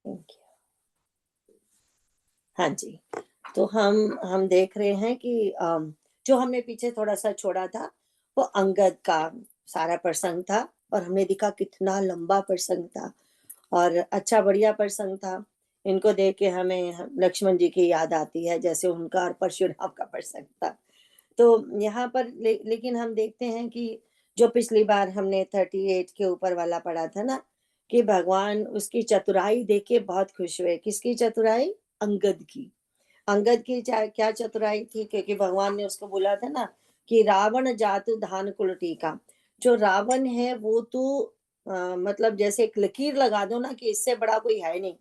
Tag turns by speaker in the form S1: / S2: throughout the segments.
S1: Thank you. हाँ जी, तो हम देख रहे हैं कि जो हमने पीछे थोड़ा-सा छोड़ा था, वो अंगद का सारा प्रसंग था और हमने देखा कितना लंबा प्रसंग था और अच्छा बढ़िया प्रसंग था। इनको देख के हमें लक्ष्मण जी की याद आती है, जैसे उनका और परशुराम का प्रसंग था। तो यहाँ पर लेकिन हम देखते हैं कि जो पिछली बार हमने 38 के ऊपर वाला पढ़ा था ना, कि भगवान उसकी चतुराई देख के बहुत खुश हुए। किसकी चतुराई? अंगद की। अंगद की क्या चतुराई थी, क्योंकि भगवान ने उसको बोला था ना कि रावण जातु धान कुल टीका। जो रावण है वो तो मतलब जैसे एक लकीर लगा दो ना कि इससे बड़ा कोई है नहीं।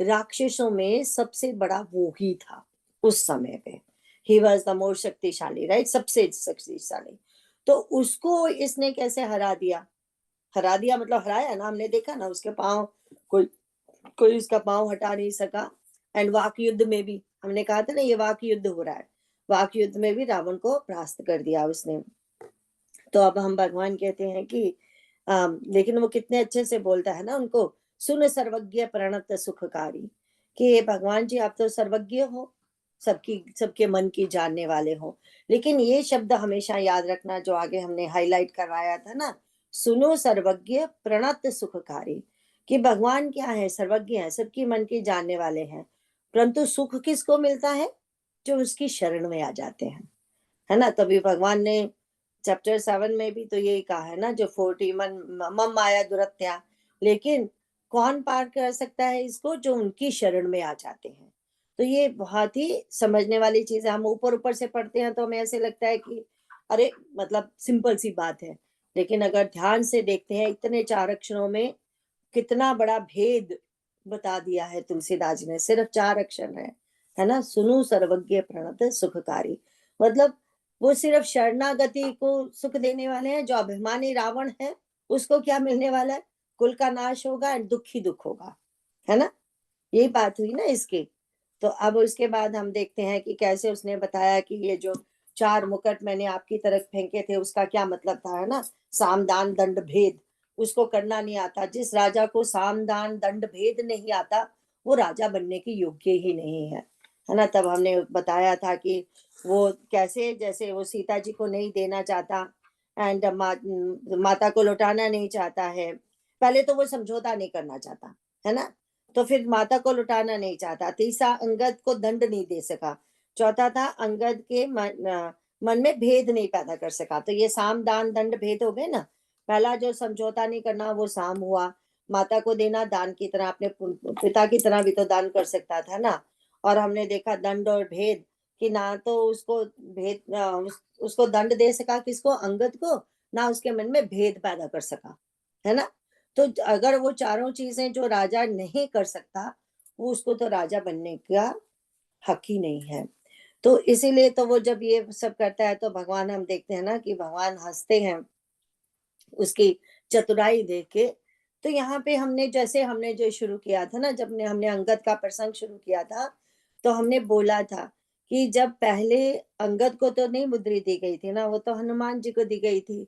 S1: राक्षसों में सबसे बड़ा वो ही था उस समय पे। ही वॉज द मोर शक्तिशाली, राइट, सबसे शक्तिशाली। तो उसको इसने कैसे हरा दिया? हरा दिया मतलब हराया ना, हमने देखा ना उसके पाँव, कोई कोई उसका पाँव हटा नहीं सका। एंड वाक युद्ध में भी हमने कहा था ना ये वाक युद्ध हो रहा है, वाक युद्ध में भी रावण को परास्त कर दिया उसने। तो अब हम भगवान कहते हैं कि लेकिन वो कितने अच्छे से बोलता है ना उनको, सुन सर्वज्ञ प्रणत सुखकारी, कि ये भगवान जी आप तो सर्वज्ञ हो, सबकी सबके मन की जानने वाले हो। लेकिन ये शब्द हमेशा याद रखना जो आगे हमने हाईलाइट करवाया था ना, सुनो सर्वज्ञ प्रणत सुखकारी, कि भगवान क्या है? सर्वज्ञ है, सबकी मन की जानने वाले हैं। परंतु सुख किसको मिलता है? जो उसकी शरण में आ जाते हैं, है ना। तभी भगवान ने चैप्टर 7 में भी तो यही कहा है ना, जो 40 मन मम माया दुरत्या। लेकिन कौन पार कर सकता है इसको? जो उनकी शरण में आ जाते हैं। तो ये बहुत ही समझने वाली चीज है। हम ऊपर ऊपर से पढ़ते हैं तो हमें ऐसे लगता है कि अरे मतलब सिंपल सी बात है, लेकिन अगर ध्यान से देखते हैं इतने 4 अक्षरों में कितना बड़ा भेद बता दिया है तुलसीदास जी ने। सिर्फ 4 अक्षर है ना। सुनु सर्वज्ञ प्रणत सुखकारी, मतलब वो सिर्फ शरणागति को सुख देने वाले हैं। जो अभिमानी रावण है उसको क्या मिलने वाला है? कुल का नाश होगा एंड दुख ही दुख होगा, है ना। यही बात हुई ना इसकी। तो अब उसके बाद हम देखते हैं कि कैसे उसने बताया कि ये जो 4 मुकुट मैंने आपकी तरफ फेंके थे उसका क्या मतलब था, है ना। साम दान दंड भेद उसको करना नहीं आता। जिस राजा को साम दान दंड भेद नहीं आता वो राजा बनने की योग्य ही नहीं है ना। तब हमने बताया था कि वो कैसे, जैसे वो सीता जी को नहीं देना चाहता एंड माता को लौटाना नहीं चाहता है। पहले तो वो समझौता नहीं करना चाहता, है ना। तो फिर माता को लुटाना नहीं चाहता। तीसरा, अंगद को दंड नहीं दे सका। चौथा था, अंगद के मन में भेद नहीं पैदा कर सका। तो ये साम दान दंड भेद हो गए ना। पहला जो समझौता नहीं करना वो साम हुआ। माता को देना दान की तरह, अपने पिता की तरह भी तो दान कर सकता था ना। और हमने देखा दंड और भेद, कि ना तो उसको उसको दंड दे सका, किसको? अंगद को। ना उसके मन में भेद पैदा कर सका, है ना। तो अगर वो चारों चीजें जो राजा नहीं कर सकता, वो उसको तो राजा बनने का हक ही नहीं है। तो इसीलिए तो वो जब ये सब करता है तो भगवान, हम देखते हैं ना कि भगवान हंसते हैं उसकी चतुराई देख के। तो यहाँ पे हमने जैसे हमने जो शुरू किया था ना, जब ने हमने अंगद का प्रसंग शुरू किया था, तो हमने बोला था कि जब पहले अंगद को तो नहीं मुद्री दी गई थी ना, वो तो हनुमान जी को दी गई थी।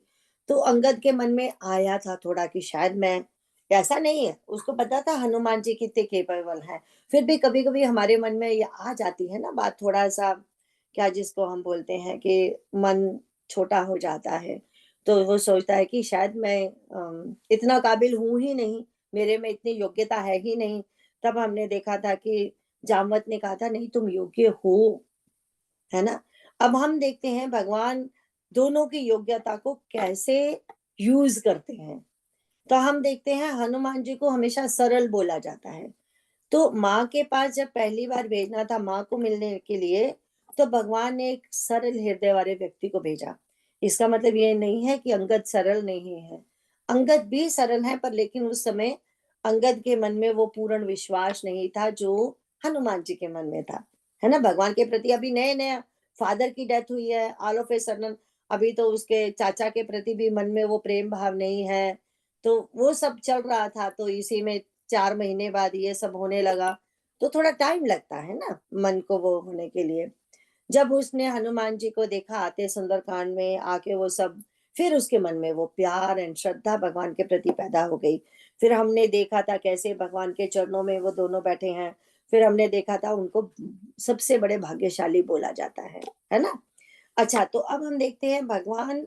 S1: तो अंगद के मन में आया था थोड़ा कि शायद मैं, ऐसा नहीं है, उसको पता था हनुमान जी कितने केपेबल हैं। फिर भी कभी कभी हमारे मन में ये आ जाती है ना बात, थोड़ा सा क्या जिसको हम बोलते हैं कि मन छोटा हो जाता है। तो वो सोचता है कि शायद मैं इतना काबिल हूँ ही नहीं, मेरे में इतनी योग्यता है ही नहीं। तब हमने देखा था कि जामवत ने कहा था नहीं तुम योग्य हो, है ना। अब हम देखते हैं भगवान दोनों की योग्यता को कैसे यूज करते हैं। तो हम देखते हैं हनुमान जी को हमेशा सरल बोला जाता है। तो माँ के पास जब पहली बार भेजना था माँ को मिलने के लिए, तो भगवान ने एक सरल हृदय वाले व्यक्ति को भेजा। इसका मतलब ये नहीं है कि अंगद सरल नहीं है, अंगद भी सरल है, पर लेकिन उस समय अंगद के मन में वो पूर्ण विश्वास नहीं था जो हनुमान जी के मन में था, है ना। भगवान के प्रति अभी नए नया फादर की डेथ हुई है, ऑल ऑफ ए सडन अभी तो उसके चाचा के प्रति भी मन में वो प्रेम भाव नहीं है। तो वो सब चल रहा था, तो इसी में 4 महीने बाद ये सब होने लगा। तो थोड़ा टाइम लगता है ना मन को वो होने के लिए। जब उसने हनुमान जी को देखा आते सुंदरकांड में आके वो सब, फिर उसके मन में वो प्यार एंड श्रद्धा भगवान के प्रति पैदा हो गई। फिर हमने देखा था कैसे भगवान के चरणों में वो दोनों बैठे हैं। फिर हमने देखा था उनको सबसे बड़े भाग्यशाली बोला जाता है ना? अच्छा, तो अब हम देखते हैं भगवान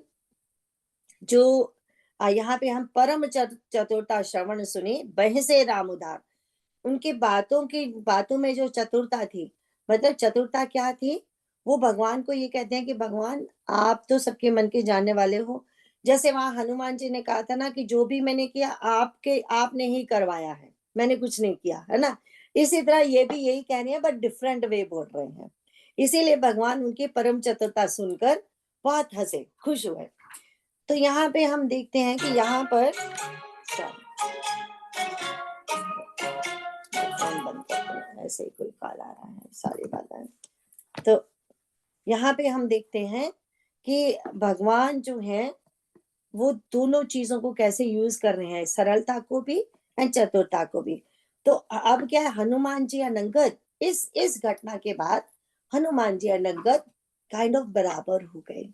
S1: जो यहाँ पे हम परम चतुरता श्रवण सुने बहसे राम उधार। उनकी बातों में जो चतुरता थी, मतलब चतुरता क्या थी? वो भगवान को ये कहते हैं कि भगवान आप तो सबके मन के जानने वाले हो। जैसे वहाँ हनुमान जी ने कहा था ना कि जो भी मैंने किया आपने ही करवाया है, मैंने कुछ नहीं किया, है ना? इसी तरह ये भी यही कह रहे हैं बट डिफरेंट वे बोल रहे हैं। इसीलिए भगवान उनकी परम चतुरता सुनकर बहुत हँसे, खुश हुए। तो यहाँ पे हम देखते हैं कि यहाँ पर फोन बंद करते हैं, ऐसे ही कोई कॉल आ रहा है, सारी बात है। तो यहाँ पे हम देखते हैं कि भगवान जो है वो दोनों चीजों को कैसे यूज कर रहे हैं, सरलता को भी एंड चतुरता को भी। तो अब क्या है, हनुमान जी और अंगद इस घटना के बाद हनुमान जी और अंगद काइंड ऑफ बराबर हो गए,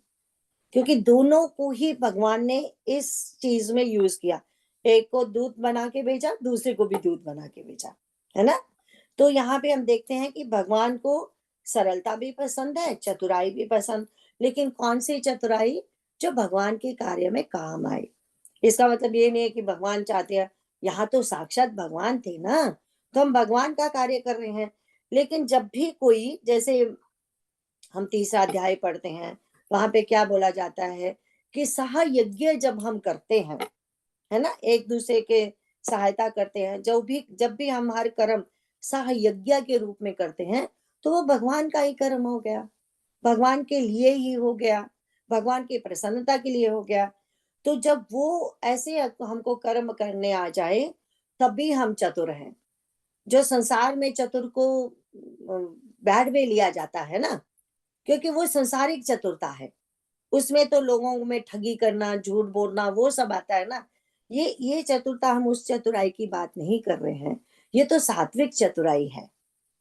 S1: क्योंकि दोनों को ही भगवान ने इस चीज में यूज किया। एक को दूत बना के भेजा, दूसरे को भी दूत बना के भेजा, है ना? तो यहाँ पे हम देखते हैं कि भगवान को सरलता भी पसंद है, चतुराई भी पसंद, लेकिन कौन सी चतुराई? जो भगवान के कार्य में काम आए। इसका मतलब ये नहीं है कि भगवान चाहते हैं, यहाँ तो साक्षात भगवान थे ना, तो हम भगवान का कार्य कर रहे हैं। लेकिन जब भी कोई, जैसे हम तीसरा अध्याय पढ़ते हैं, वहां पे क्या बोला जाता है कि सहयज्ञ जब हम करते हैं, है ना, एक दूसरे के सहायता करते हैं, जब भी हम हर कर्म सहयज्ञ के रूप में करते हैं, तो वो भगवान का ही कर्म हो गया, भगवान के लिए ही हो गया, भगवान की प्रसन्नता के लिए हो गया। तो जब वो ऐसे हमको कर्म करने आ जाए, तभी हम चतुर हैं। जो संसार में चतुर को बैड वे लिया जाता है ना, क्योंकि वो संसारिक चतुरता है, उसमें तो लोगों में ठगी करना, झूठ बोलना, वो सब आता है ना। ये चतुरता, हम उस चतुराई की बात नहीं कर रहे हैं, ये तो सात्विक चतुराई है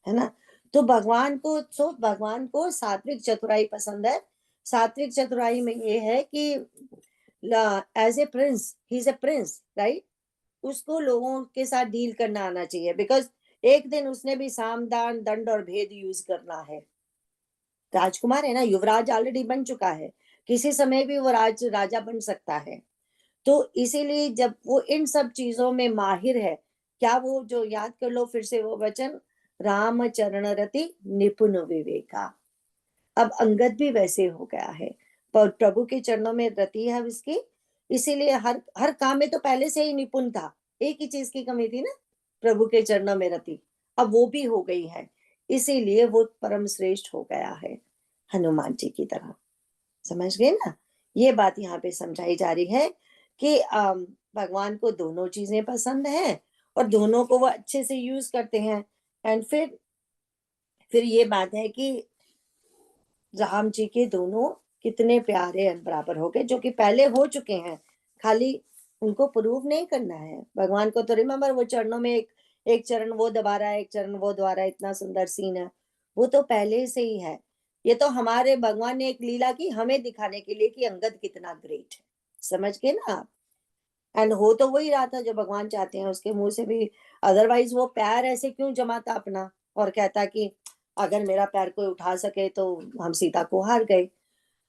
S1: ना? तो भगवान को सात्विक चतुराई पसंद है। सात्विक चतुराई में ये है कि as a prince, he is a prince, right? उसको लोगों के साथ डील करना आना चाहिए, बिकॉज एक दिन उसने भी साम दान दंड और भेद यूज करना है। राजकुमार है ना, युवराज ऑलरेडी बन चुका है, किसी समय भी वो राजा बन सकता है। तो इसीलिए जब वो इन सब चीजों में माहिर है, क्या वो जो याद कर लो फिर से वो वचन, राम चरण रति निपुण विवेका। अब अंगद भी वैसे हो गया है, पर प्रभु के चरणों में रति है उसकी, इसीलिए हर हर काम में तो पहले से ही निपुण था। एक ही चीज की कमी थी ना, प्रभु के चरणों में रति, अब वो भी हो गई है, इसीलिए वो परम श्रेष्ठ हो गया है, हनुमान जी की तरह। समझ गए ना? ये बात यहाँ पे समझाई जा रही है कि भगवान को दोनों चीजें पसंद हैं और दोनों को वो अच्छे से यूज करते हैं। एंड फिर ये बात है कि राम जी के दोनों कितने प्यारे एंड बराबर हो गए, जो कि पहले हो चुके हैं, खाली उनको प्रूव नहीं करना है। भगवान को तो रिमेम्बर, वो चरणों में एक चरण वो दबा रहा है, एक चरण वो दबा रहा है, इतना सुंदर सीन है, वो तो पहले से ही है। ये तो हमारे भगवान ने एक लीला की हमें दिखाने के लिए कि अंगद कितना ग्रेट है। समझ गए ना आप? एंड हो तो वही रहा था जो भगवान चाहते हैं उसके मुंह से भी। अदरवाइज वो पैर ऐसे क्यों जमाता अपना और कहता कि अगर मेरा पैर कोई उठा सके तो हम सीता को हार गए।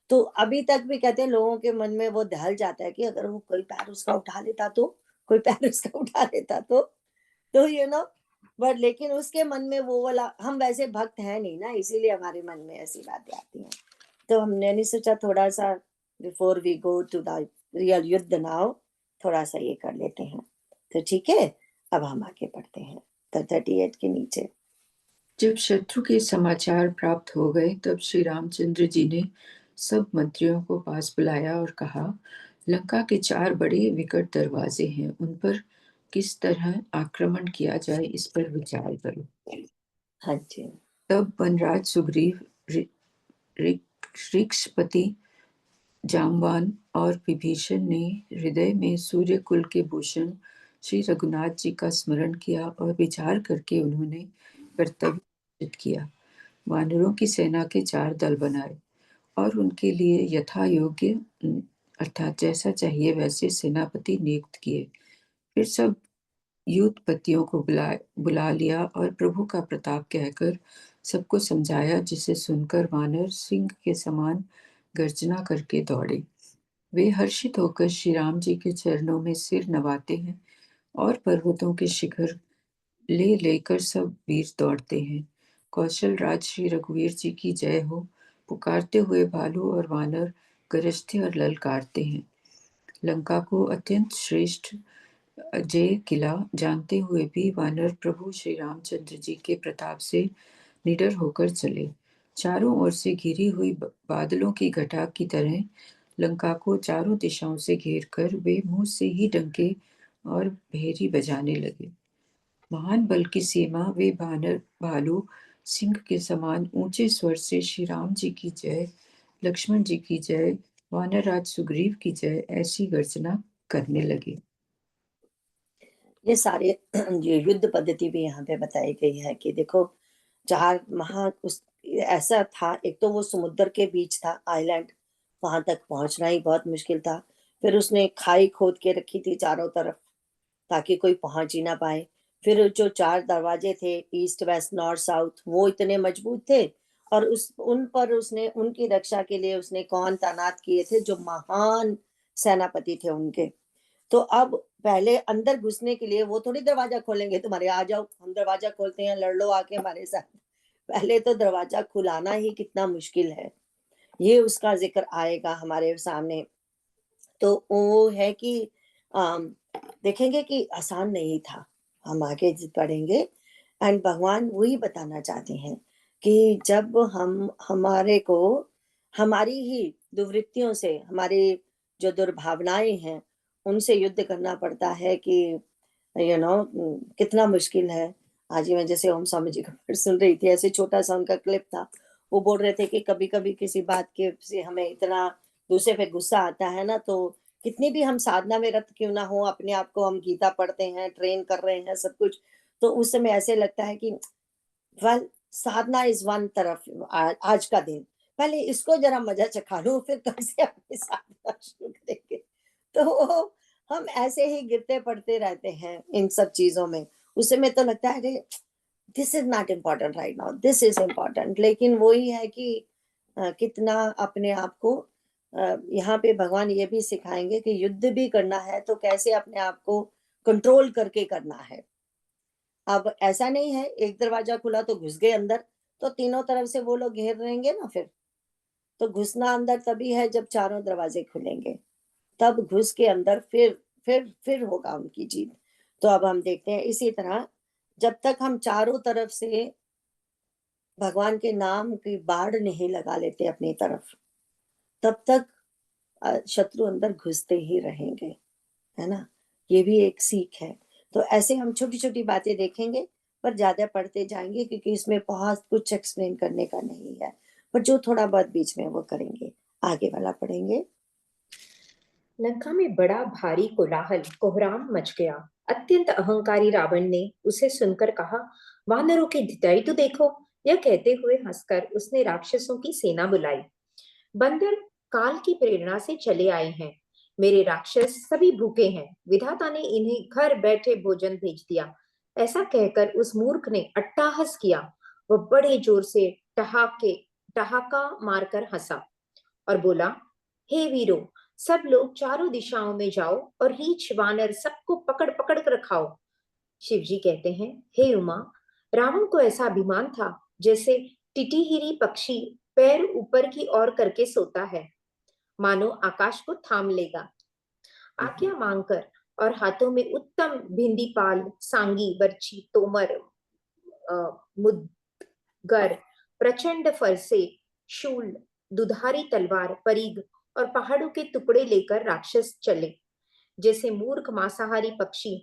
S1: तो अभी तक भी कहते हैं लोगों के मन में वो दहल जाता है कि अगर वो कोई पैर उसका उठा लेता तो, कोई पैर उसका उठा लेता तो बट लेकिन उसके मन में वो वाला, हम वैसे भक्त हैं नहीं ना, इसीलिए हमारे मन में ऐसी बातें आती हैं। तो हमने नहीं सोचा थोड़ा सा before we go to the real युद्ध नाउ, थोड़ा सा ये कर लेते हैं। तो ठीक है, अब हम आगे बढ़ते हैं तो 38 के नीचे।
S2: जब शत्रु के समाचार प्राप्त हो गए तब श्री रामचंद्र जी ने सब मंत्रियों को पास बुलाया और कहा, लंका के 4 बड़े विकट दरवाजे हैं, उन पर किस तरह आक्रमण किया जाए इस पर विचार करो।
S1: हाँ जी।
S2: तब वनराज सुग्रीव, ऋक्षपति जामवान और विभीषण ने हृदय में सूर्य कुल के भूषण श्री रघुनाथ जी का स्मरण किया और विचार करके उन्होंने कर्तव्य निश्चित किया। वानरों की सेना के 4 दल बनाए और उनके लिए यथा योग्य अर्थात जैसा चाहिए वैसे सेनापति नियुक्त किए। फिर सब युद्धपतियों को बुला लिया और प्रभु का प्रताप कहकर सबको समझाया, जिसे सुनकर वानर सिंह के समान गर्जना करके दौड़े। वे हर्षित होकर श्री राम जी के चरणों में सिर नवाते हैं और पर्वतों के शिखर ले लेकर सब वीर दौड़ते हैं। कौशल राज श्री रघुवीर जी की जय हो, पुकारते हुए भालू और वानर गरजते और ललकारते हैं। लंका को अत्यंत श्रेष्ठ अजय किला जानते हुए भी वानर प्रभु श्री रामचंद्र जी के प्रताप से निडर होकर चले। चारों ओर से घिरी हुई बादलों की घटा की तरह लंका को चारों दिशाओं से घेर कर वे मुंह से ही डंके और भेरी बजाने लगे। महान बल की सीमा वे बानर भालू सिंह के समान ऊंचे स्वर से श्री राम जी की जय, लक्ष्मण जी की जय, वानर राज सुग्रीव की जय ऐसी गर्जना करने लगे।
S1: ये सारे ये युद्ध पद्धति भी यहाँ पे बताई गई है कि देखो, चार महा उस ऐसा था, एक तो वो समुद्र के बीच था आइलैंड, वहां तक पहुंचना ही बहुत मुश्किल था। फिर उसने खाई खोद के रखी थी चारों तरफ ताकि कोई पहुंच ही ना पाए। फिर जो चार दरवाजे थे, ईस्ट वेस्ट नॉर्थ साउथ, वो इतने मजबूत थे, और उन पर उसने उनकी रक्षा के लिए उसने कौन तैनात किए थे, जो महान सेनापति थे उनके। तो अब पहले अंदर घुसने के लिए वो थोड़ी दरवाजा खोलेंगे, तुम्हारे आ जाओ हम दरवाजा खोलते हैं, लड़ लो आके हमारे साथ। पहले तो दरवाजा खुलाना ही कितना मुश्किल है, ये उसका जिक्र आएगा हमारे सामने। तो वो है कि अम, देखेंगे कि आसान नहीं था। हम आगे पढ़ेंगे एंड भगवान वही बताना चाहते हैं कि जब हम हमारे को हमारी ही दुर्वृत्तियों से, हमारी जो दुर्भावनाएं हैं, उनसे युद्ध करना पड़ता है कि कितना मुश्किल है। आज ही मैं जैसे ओम स्वामी जी का सुन रही थी, ऐसे छोटा सा उनका क्लिप था। वो बोल रहे थे कि कभी कभी किसी बात के से हमें इतना दूसरे पे गुस्सा आता है ना, तो कितनी भी हम साधना में रत क्यों ना हो, अपने आप को हम गीता पढ़ते हैं, ट्रेन कर रहे हैं सब कुछ, तो उस समय ऐसे लगता है कि वेल, साधना इज वन तरफ। आज का दिन पहले इसको जरा मजा चखा लूं, फिर कब से अपनी साधना शुरू करेंगे। तो हम ऐसे ही गिरते पड़ते रहते हैं इन सब चीजों में। उस समय तो लगता है अरे this is not important right now, this is important. लेकिन वही है कि कितना अपने आप को यहाँ पे भगवान ये भी सिखाएंगे कि युद्ध भी करना है तो कैसे अपने आप को कंट्रोल करके करना है। अब ऐसा नहीं है एक दरवाजा खुला तो घुस गए अंदर, तो तीनों तरफ से वो लोग घेर रहेंगे ना। फिर तो घुसना अंदर तभी है जब चारों दरवाजे खुलेंगे, तब घुस के अंदर फिर होगा उनकी जीत। तो अब हम देखते हैं इसी तरह, जब तक हम चारों तरफ से भगवान के नाम की बाढ़ नहीं लगा लेते अपनी तरफ, तब तक शत्रु अंदर घुसते ही रहेंगे, है ना। ये भी एक सीख है। तो ऐसे हम छोटी छोटी बातें देखेंगे, पर ज्यादा पढ़ते जाएंगे क्योंकि इसमें बहुत कुछ एक्सप्लेन करने का नहीं है। पर जो थोड़ा बहुत बीच में वो करेंगे, आगे वाला पढ़ेंगे।
S3: लंका में बड़ा भारी कोलाहल कोहराम मच गया। अत्यंत अहंकारी रावण ने उसे सुनकर कहा, वानरों की ढिठाई तो देखो। यह कहते हुए हंसकर उसने राक्षसों की सेना बुलाई। बंदर काल की प्रेरणा से चले आए हैं। मेरे राक्षस सभी भूखे हैं, विधाता ने इन्हें घर बैठे भोजन भेज दिया। ऐसा कहकर उस मूर्ख ने अट्टहास किया। वह बड़े जोर से ठहाका मारकर हंसा और बोला, हे वीरों, सब लोग चारों दिशाओं में जाओ और रीछ वानर सबको पकड़ पकड़ कर खाओ। शिवजी कहते हैं, हे उमा, रावण को ऐसा अभिमान था जैसे टिटिहिरी पक्षी पैर ऊपर की ओर करके सोता है, मानो आकाश को थाम लेगा। आज्ञा मांगकर और हाथों में उत्तम भिंडी पाल, सांगी, बर्छी, तोमर, मुदगर, प्रचंड फरसे, शूल, दुधारी तलवार, परिग और पहाड़ों के टुकड़े लेकर राक्षस चले। जैसे मूर्ख मांसाहारी पक्षी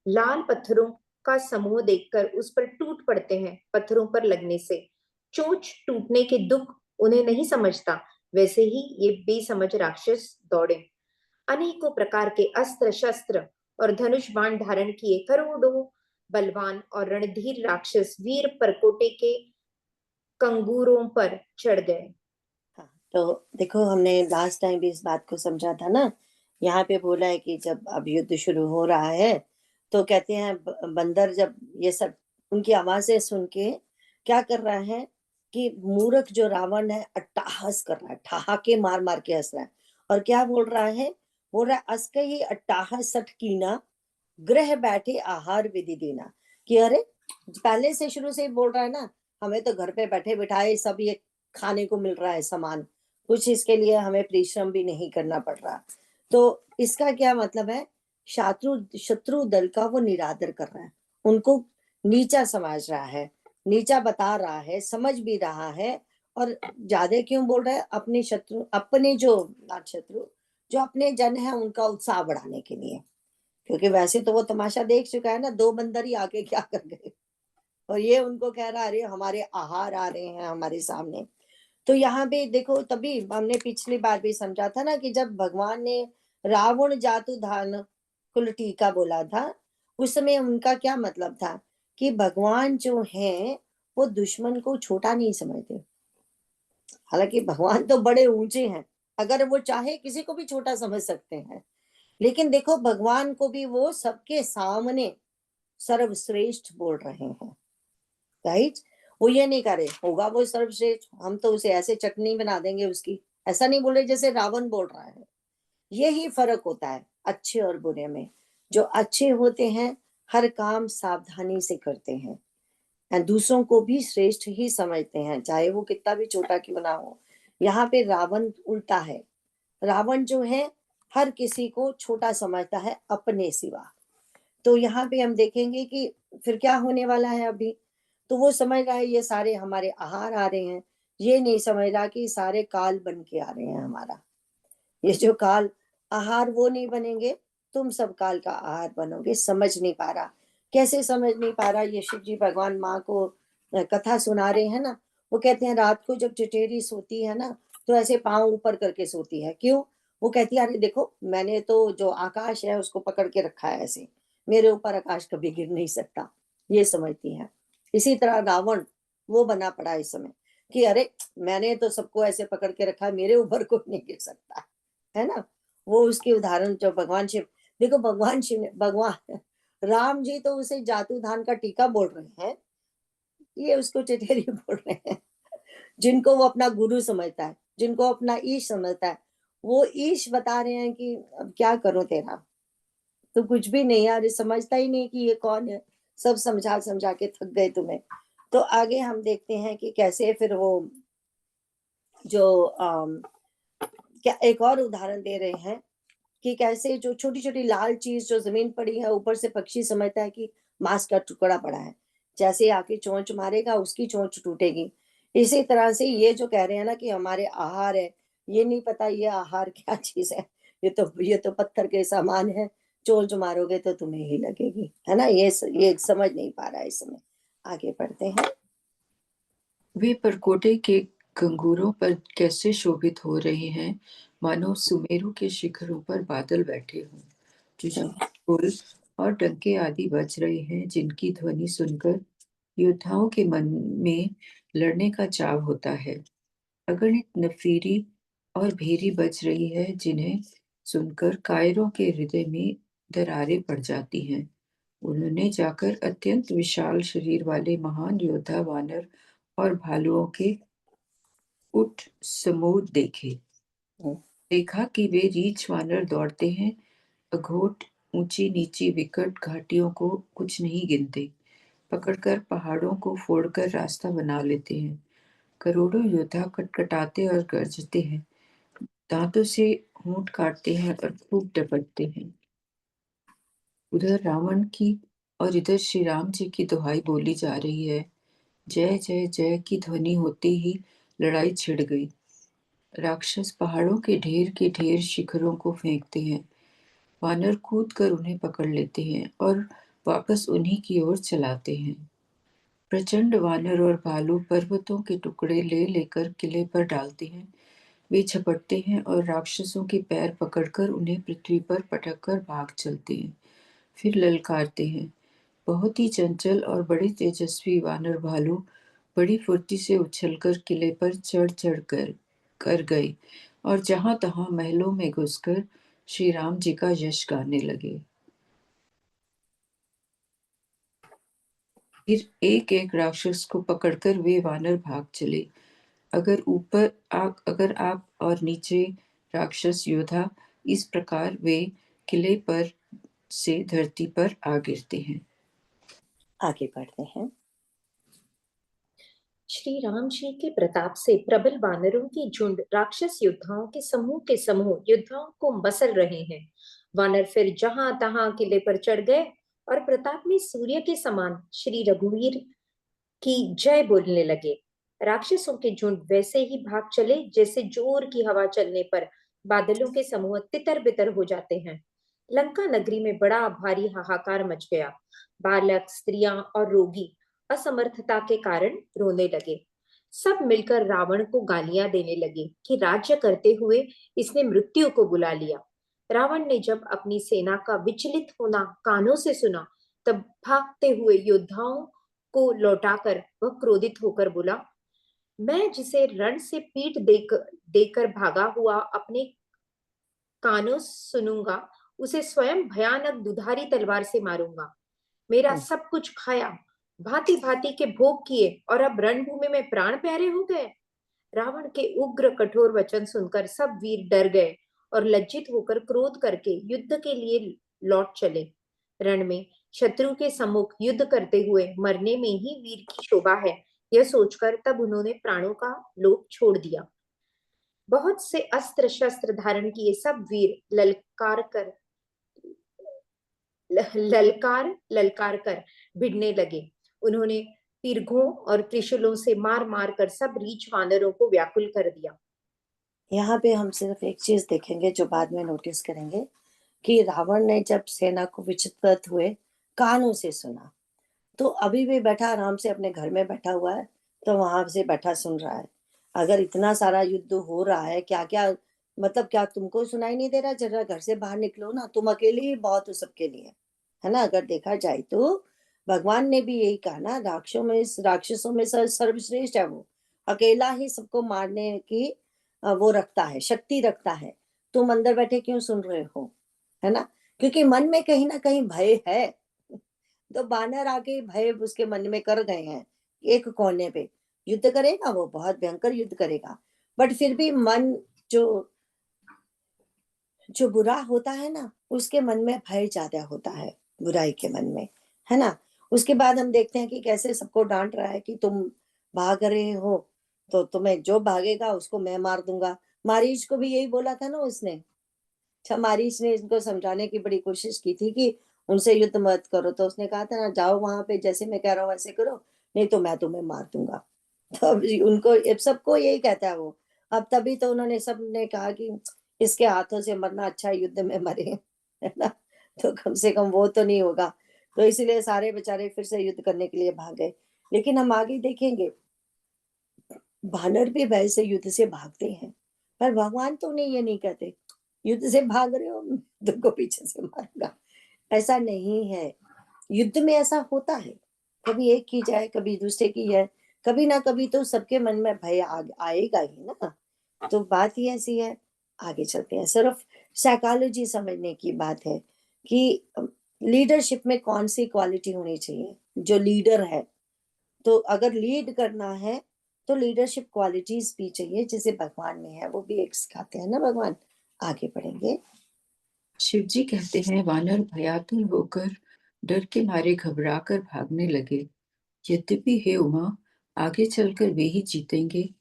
S3: लाल पत्थरों का समूह देखकर उस पर टूट पड़ते हैं, पत्थरों पर लगने से चोंच टूटने के दुख उन्हें नहीं समझता, वैसे ही ये बेसमझ राक्षस दौड़े। अनेकों प्रकार के अस्त्र शस्त्र और धनुष बाण धारण किए करोड़ों बलवान और रणधीर राक्षस वीर परकोटे के कंगूरों पर चढ़ गए।
S1: हाँ, तो देखो हमने लास्ट टाइम भी इस बात को समझा था ना। यहाँ पे बोला है कि जब अब युद्ध शुरू हो रहा है, तो कहते हैं बंदर जब ये सब उनकी आवाजें सुन के क्या कर रहा है कि मूर्ख जो रावण है अट्टहास कर रहा है, ठहाके मार मार के हंस रहा है। और क्या बोल रहा है? बोल रहा है अस्क ही अट्टहास सठ कीना, ग्रह बैठे आहार विधि देना। कि अरे पहले से शुरू से ही बोल रहा है ना, हमें तो घर पे बैठे बिठाए सब ये खाने को मिल रहा है सामान, कुछ इसके लिए हमें परिश्रम भी नहीं करना पड़ रहा। तो इसका क्या मतलब है? शत्रु दल का वो निरादर कर रहा है, उनको नीचा समझ रहा है, नीचा बता रहा है, समझ भी रहा है। और ज्यादा क्यों बोल रहा है? अपने शत्रु, अपने जो not शत्रु, जो अपने जन है उनका उत्साह बढ़ाने के लिए। क्योंकि वैसे तो वो तमाशा देख चुका है ना, दो बंदर ही आके क्या कर गए, और ये उनको कह रहा है अरे हमारे आहार आ रहे हैं हमारे सामने। तो यहाँ पे देखो, तभी हमने पिछली बार भी समझा था ना कि जब भगवान ने रावण जातु धान कुल टीका बोला था, उस समय उनका क्या मतलब था कि भगवान जो है वो दुश्मन को छोटा नहीं समझते। हालांकि भगवान तो बड़े ऊंचे हैं, अगर वो चाहे किसी को भी छोटा समझ सकते हैं, लेकिन देखो भगवान को भी वो सबके सामने सर्वश्रेष्ठ बोल रहे हैं। राइट? वो ये नहीं करे होगा वो सर्वश्रेष्ठ, हम तो उसे ऐसे चटनी बना देंगे उसकी, ऐसा नहीं बोल रहे जैसे रावण बोल रहा है। यही फर्क होता है अच्छे और बुरे में। जो अच्छे होते हैं हर काम सावधानी से करते हैं और दूसरों को भी श्रेष्ठ ही समझते हैं, चाहे वो कितना भी छोटा क्यों ना हो। यहाँ पे रावण उल्टा है। रावण जो है हर किसी को छोटा समझता है अपने सिवा। तो यहाँ पे हम देखेंगे कि फिर क्या होने वाला है अभी। तो वो समझ रहा है ये सारे हमारे आहार आ रहे हैं, ये नहीं समझ रहा कि सारे काल बन के आ रहे हैं हमारा। ये जो काल आहार वो नहीं बनेंगे, तुम सब काल का आहार बनोगे। समझ नहीं पा रहा। कैसे समझ नहीं पा रहा? ये शिव जी भगवान माँ को कथा सुना रहे हैं ना। वो कहते हैं रात को जब टिटेरी सोती है ना, तो ऐसे पांव ऊपर करके सोती है। क्यों? वो कहती है अरे देखो मैंने तो जो आकाश है उसको पकड़ के रखा है ऐसे, मेरे ऊपर आकाश कभी गिर नहीं सकता, ये समझती है। इसी तरह रावण वो बना पड़ा इस समय कि अरे मैंने तो सबको ऐसे पकड़ के रखा है, मेरे ऊपर कोई नहीं गिर सकता, है ना। वो उसके उदाहरण जो भगवान शिव, देखो भगवान शिव ने, भगवान राम जी तो उसे जातु धान का टीका बोल रहे हैं, ये उसको टिटेरी बोल रहे हैं। जिनको वो अपना गुरु समझता है, जिनको अपना ईश समझता है, वो ईश बता रहे हैं कि अब क्या करो तेरा, तो कुछ भी नहीं यार, ये समझता ही नहीं कि ये कौन है। सब समझा समझा के थक गए तुम्हें। तो आगे हम देखते हैं कि कैसे फिर वो जो क्या एक और उदाहरण दे रहे हैं कि कैसे जो छोटी छोटी लाल चीज जो जमीन पड़ी है, ऊपर से पक्षी समझता है कि मांस का टुकड़ा पड़ा है, जैसे आके चोंच मारेगा उसकी चोंच टूटेगी। इसी तरह से ये जो कह रहे हैं ना कि हमारे आहार है, ये नहीं पता ये आहार क्या चीज है। ये तो पत्थर के समान है, चोंच मारोगे तो तुम्हें ही लगेगी, है ना। ये समझ नहीं पा रहा है इस समय। आगे बढ़ते हैं।
S2: वे परकोटे के घंघोरों पर कैसे शोभित हो रहे हैं, मानो सुमेरु के शिखरों पर बादल बैठे हों। त्रिशूल और डंके आदि बज रहे हैं, जिनकी ध्वनि सुनकर योद्धाओं के मन में लड़ने का चाव होता है। अगणित नफीरी और भेरी बज रही है, जिन्हें सुनकर कायरों के हृदय में दरारें पड़ जाती हैं। उन्होंने जाकर अत्यंत विशाल शरीर वाले महान योद्धा वानर और भालुओं के उठ समूह देखे। देखा कि वे रीछ वानर दौड़ते हैं, अघोट ऊंची नीची विकट घाटियों को कुछ नहीं गिनते, पकड़कर पहाड़ों को फोड़कर रास्ता बना लेते हैं। करोड़ों योद्धा कटकटाते और गरजते हैं, दांतों से होंठ काटते हैं और खूब डपटते हैं। उधर रावण की और इधर श्री राम जी की दुहाई बोली जा रही है। जय जय जय की ध्वनि होते ही लड़ाई छिड़ गई। राक्षस पहाड़ों के ढेर शिखरों को फेंकते हैं। वानर कूद कर उन्हें पकड़ लेते हैं और वापस उन्हीं की ओर चलाते हैं। प्रचंड वानर और भालू पर्वतों के टुकड़े ले लेकर किले पर डालते हैं। वे झपटते हैं और राक्षसों के पैर पकड़कर उन्हें पृथ्वी पर पटक कर भाग चलते हैं, फिर ललकारते हैं। बहुत ही चंचल और बड़े तेजस्वी वानर भालू बड़ी फुर्ती से उछलकर किले पर चढ़ चढ़ कर गए और जहां तहां महलों में घुसकर श्री राम जी का यश गाने लगे। फिर एक एक राक्षस को पकड़कर वे वानर भाग चले। अगर आप और नीचे राक्षस योद्धा, इस प्रकार वे किले पर से धरती पर आ गिरते हैं।
S1: आगे बढ़ते हैं।
S3: श्री राम जी के प्रताप से प्रबल वानरों की झुंड राक्षस योद्धाओं के समूह योद्धाओं को मसल रहे हैं। वानर फिर जहां तहां किले पर चढ़ गए और प्रताप में सूर्य के समान श्री रघुवीर की जय बोलने लगे। राक्षसों के झुंड वैसे ही भाग चले जैसे जोर की हवा चलने पर बादलों के समूह तितर बितर हो जाते हैं। लंका नगरी में बड़ा भारी हाहाकार मच गया। बालक, स्त्रियां और रोगी असमर्थता के कारण रोने लगे। सब मिलकर रावण को गालियां देने लगे कि राज्य करते हुए इसने मृत्यु को बुला लिया। रावण ने जब अपनी सेना का विचलित होना कानों से सुना, तब भागते हुए योद्धाओं को लौटाकर वह क्रोधित होकर बोला, मैं जिसे रण से पीठ देकर भागा हुआ अपने कानों सुनूंगा, उसे स्वयं भयानक दुधारी तलवार से मारूंगा। मेरा
S1: हम्म,
S3: सब कुछ खाया, भांति भांति के भोग किए और अब रणभूमि में प्राण प्यारे हो गए। रावण के उग्र कठोर वचन सुनकर सब वीर डर गए और लज्जित होकर क्रोध करके युद्ध के लिए लौट चले। रण में शत्रु के सम्मुख युद्ध करते हुए मरने में ही वीर की शोभा है, यह सोचकर तब उन्होंने प्राणों का लोभ छोड़ दिया। बहुत से अस्त्र शस्त्र धारण किए सब वीर ललकार ललकार कर भिड़ने लगे। उन्होंने तीरघों और त्रिशूलों से मार मार कर सब रीछ वानरों को व्याकुल कर दिया।
S1: यहाँ पे हम सिर्फ एक चीज देखेंगे जो बाद में नोटिस करेंगे कि रावण ने जब सेना को विचलित हुए कानों से सुना, तो अभी भी बैठा आराम से अपने घर में बैठा हुआ है, तो वहां से बैठा सुन रहा है। अगर इतना सारा युद्ध हो रहा है, क्या क्या मतलब, क्या तुमको सुनाई नहीं दे रहा? जरा घर से बाहर निकलो ना, तुम अकेले ही बहुत हो सबके लिए, है ना? अगर देखा जाए तो भगवान ने भी यही कहा ना, राक्षसों में सर्वश्रेष्ठ है वो, अकेला ही सबको मारने की वो रखता है, शक्ति रखता है। तुम अंदर बैठे क्यों सुन रहे हो, है ना? क्योंकि मन में कहीं ना कहीं भय है। तो बानर आके भय उसके मन में कर गए हैं। एक कोने पे युद्ध करेगा, वो बहुत भयंकर युद्ध करेगा, बट फिर भी मन जो जो बुरा होता है ना, उसके मन में भय ज्यादा होता है, बुराई के मन में, है ना? उसके बाद हम देखते हैं कि कैसे सबको डांट रहा है कि तुम भाग रहे हो, तो तुम्हें जो भागेगा उसको मैं मार दूंगा। मारीच को भी यही बोला था ना उसने। अच्छा, मारीच ने इनको समझाने की बड़ी कोशिश की थी कि उनसे युद्ध मत करो, तो उसने कहा था ना, जाओ वहां पे जैसे मैं कह रहा हूँ वैसे करो, नहीं तो मैं तुम्हें मार दूंगा। तो अब उनको, अब सबको यही कहता है वो। अब तभी तो उन्होंने सबने कहा कि इसके हाथों से मरना अच्छा है, युद्ध में मरे, है ना? तो कम से कम वो तो नहीं होगा। तो इसलिए सारे बेचारे फिर से युद्ध करने के लिए भाग गए। लेकिन हम आगे देखेंगे, बानर भी भय से युद्ध से भागते हैं, पर भगवान तो उन्हें ये नहीं कहते युद्ध से भाग रहे हो, तुमको पीछे से मारेगा। ऐसा नहीं है। युद्ध में ऐसा होता है, कभी एक की जाए, कभी दूसरे की है, कभी ना कभी तो सबके मन में भय आएगा ही ना। तो बात ही ऐसी है। आगे चलते हैं। सिर्फ साइकोलॉजी समझने की बात है कि लीडरशिप में कौन सी क्वालिटी होनी चाहिए। जो लीडर है, तो अगर लीड करना है तो लीडरशिप क्वालिटीज भी चाहिए, जैसे भगवान में है, वो भी एक सिखाते हैं ना भगवान। आगे बढ़ेंगे।
S2: शिवजी कहते हैं, वानर भयातुर होकर डर के मारे घबरा कर भागने लगे। यद्यपि हे उमा, आगे चलकर वे ही जीतेंगे।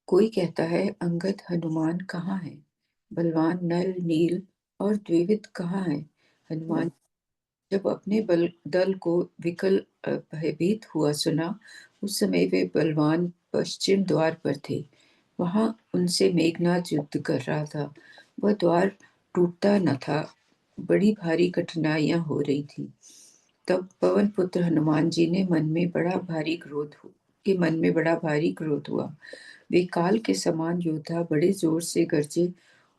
S2: कोई कहता है, अंगद हनुमान कहाँ है? बलवान नल नील और द्विविद कहाँ है? हनुमान जब अपने दल को विकल भयभीत हुआ सुना, उस समय वे बलवान पश्चिम द्वार पर थे। वहां उनसे मेघनाद युद्ध कर रहा था। वह द्वार टूटता न था। बड़ी भारी कठिनाइयां हो रही थी। तब पवन पुत्र हनुमान जी ने मन में बड़ा भारी क्रोध हुआ। वे काल के समान योद्धा बड़े जोर से गरजे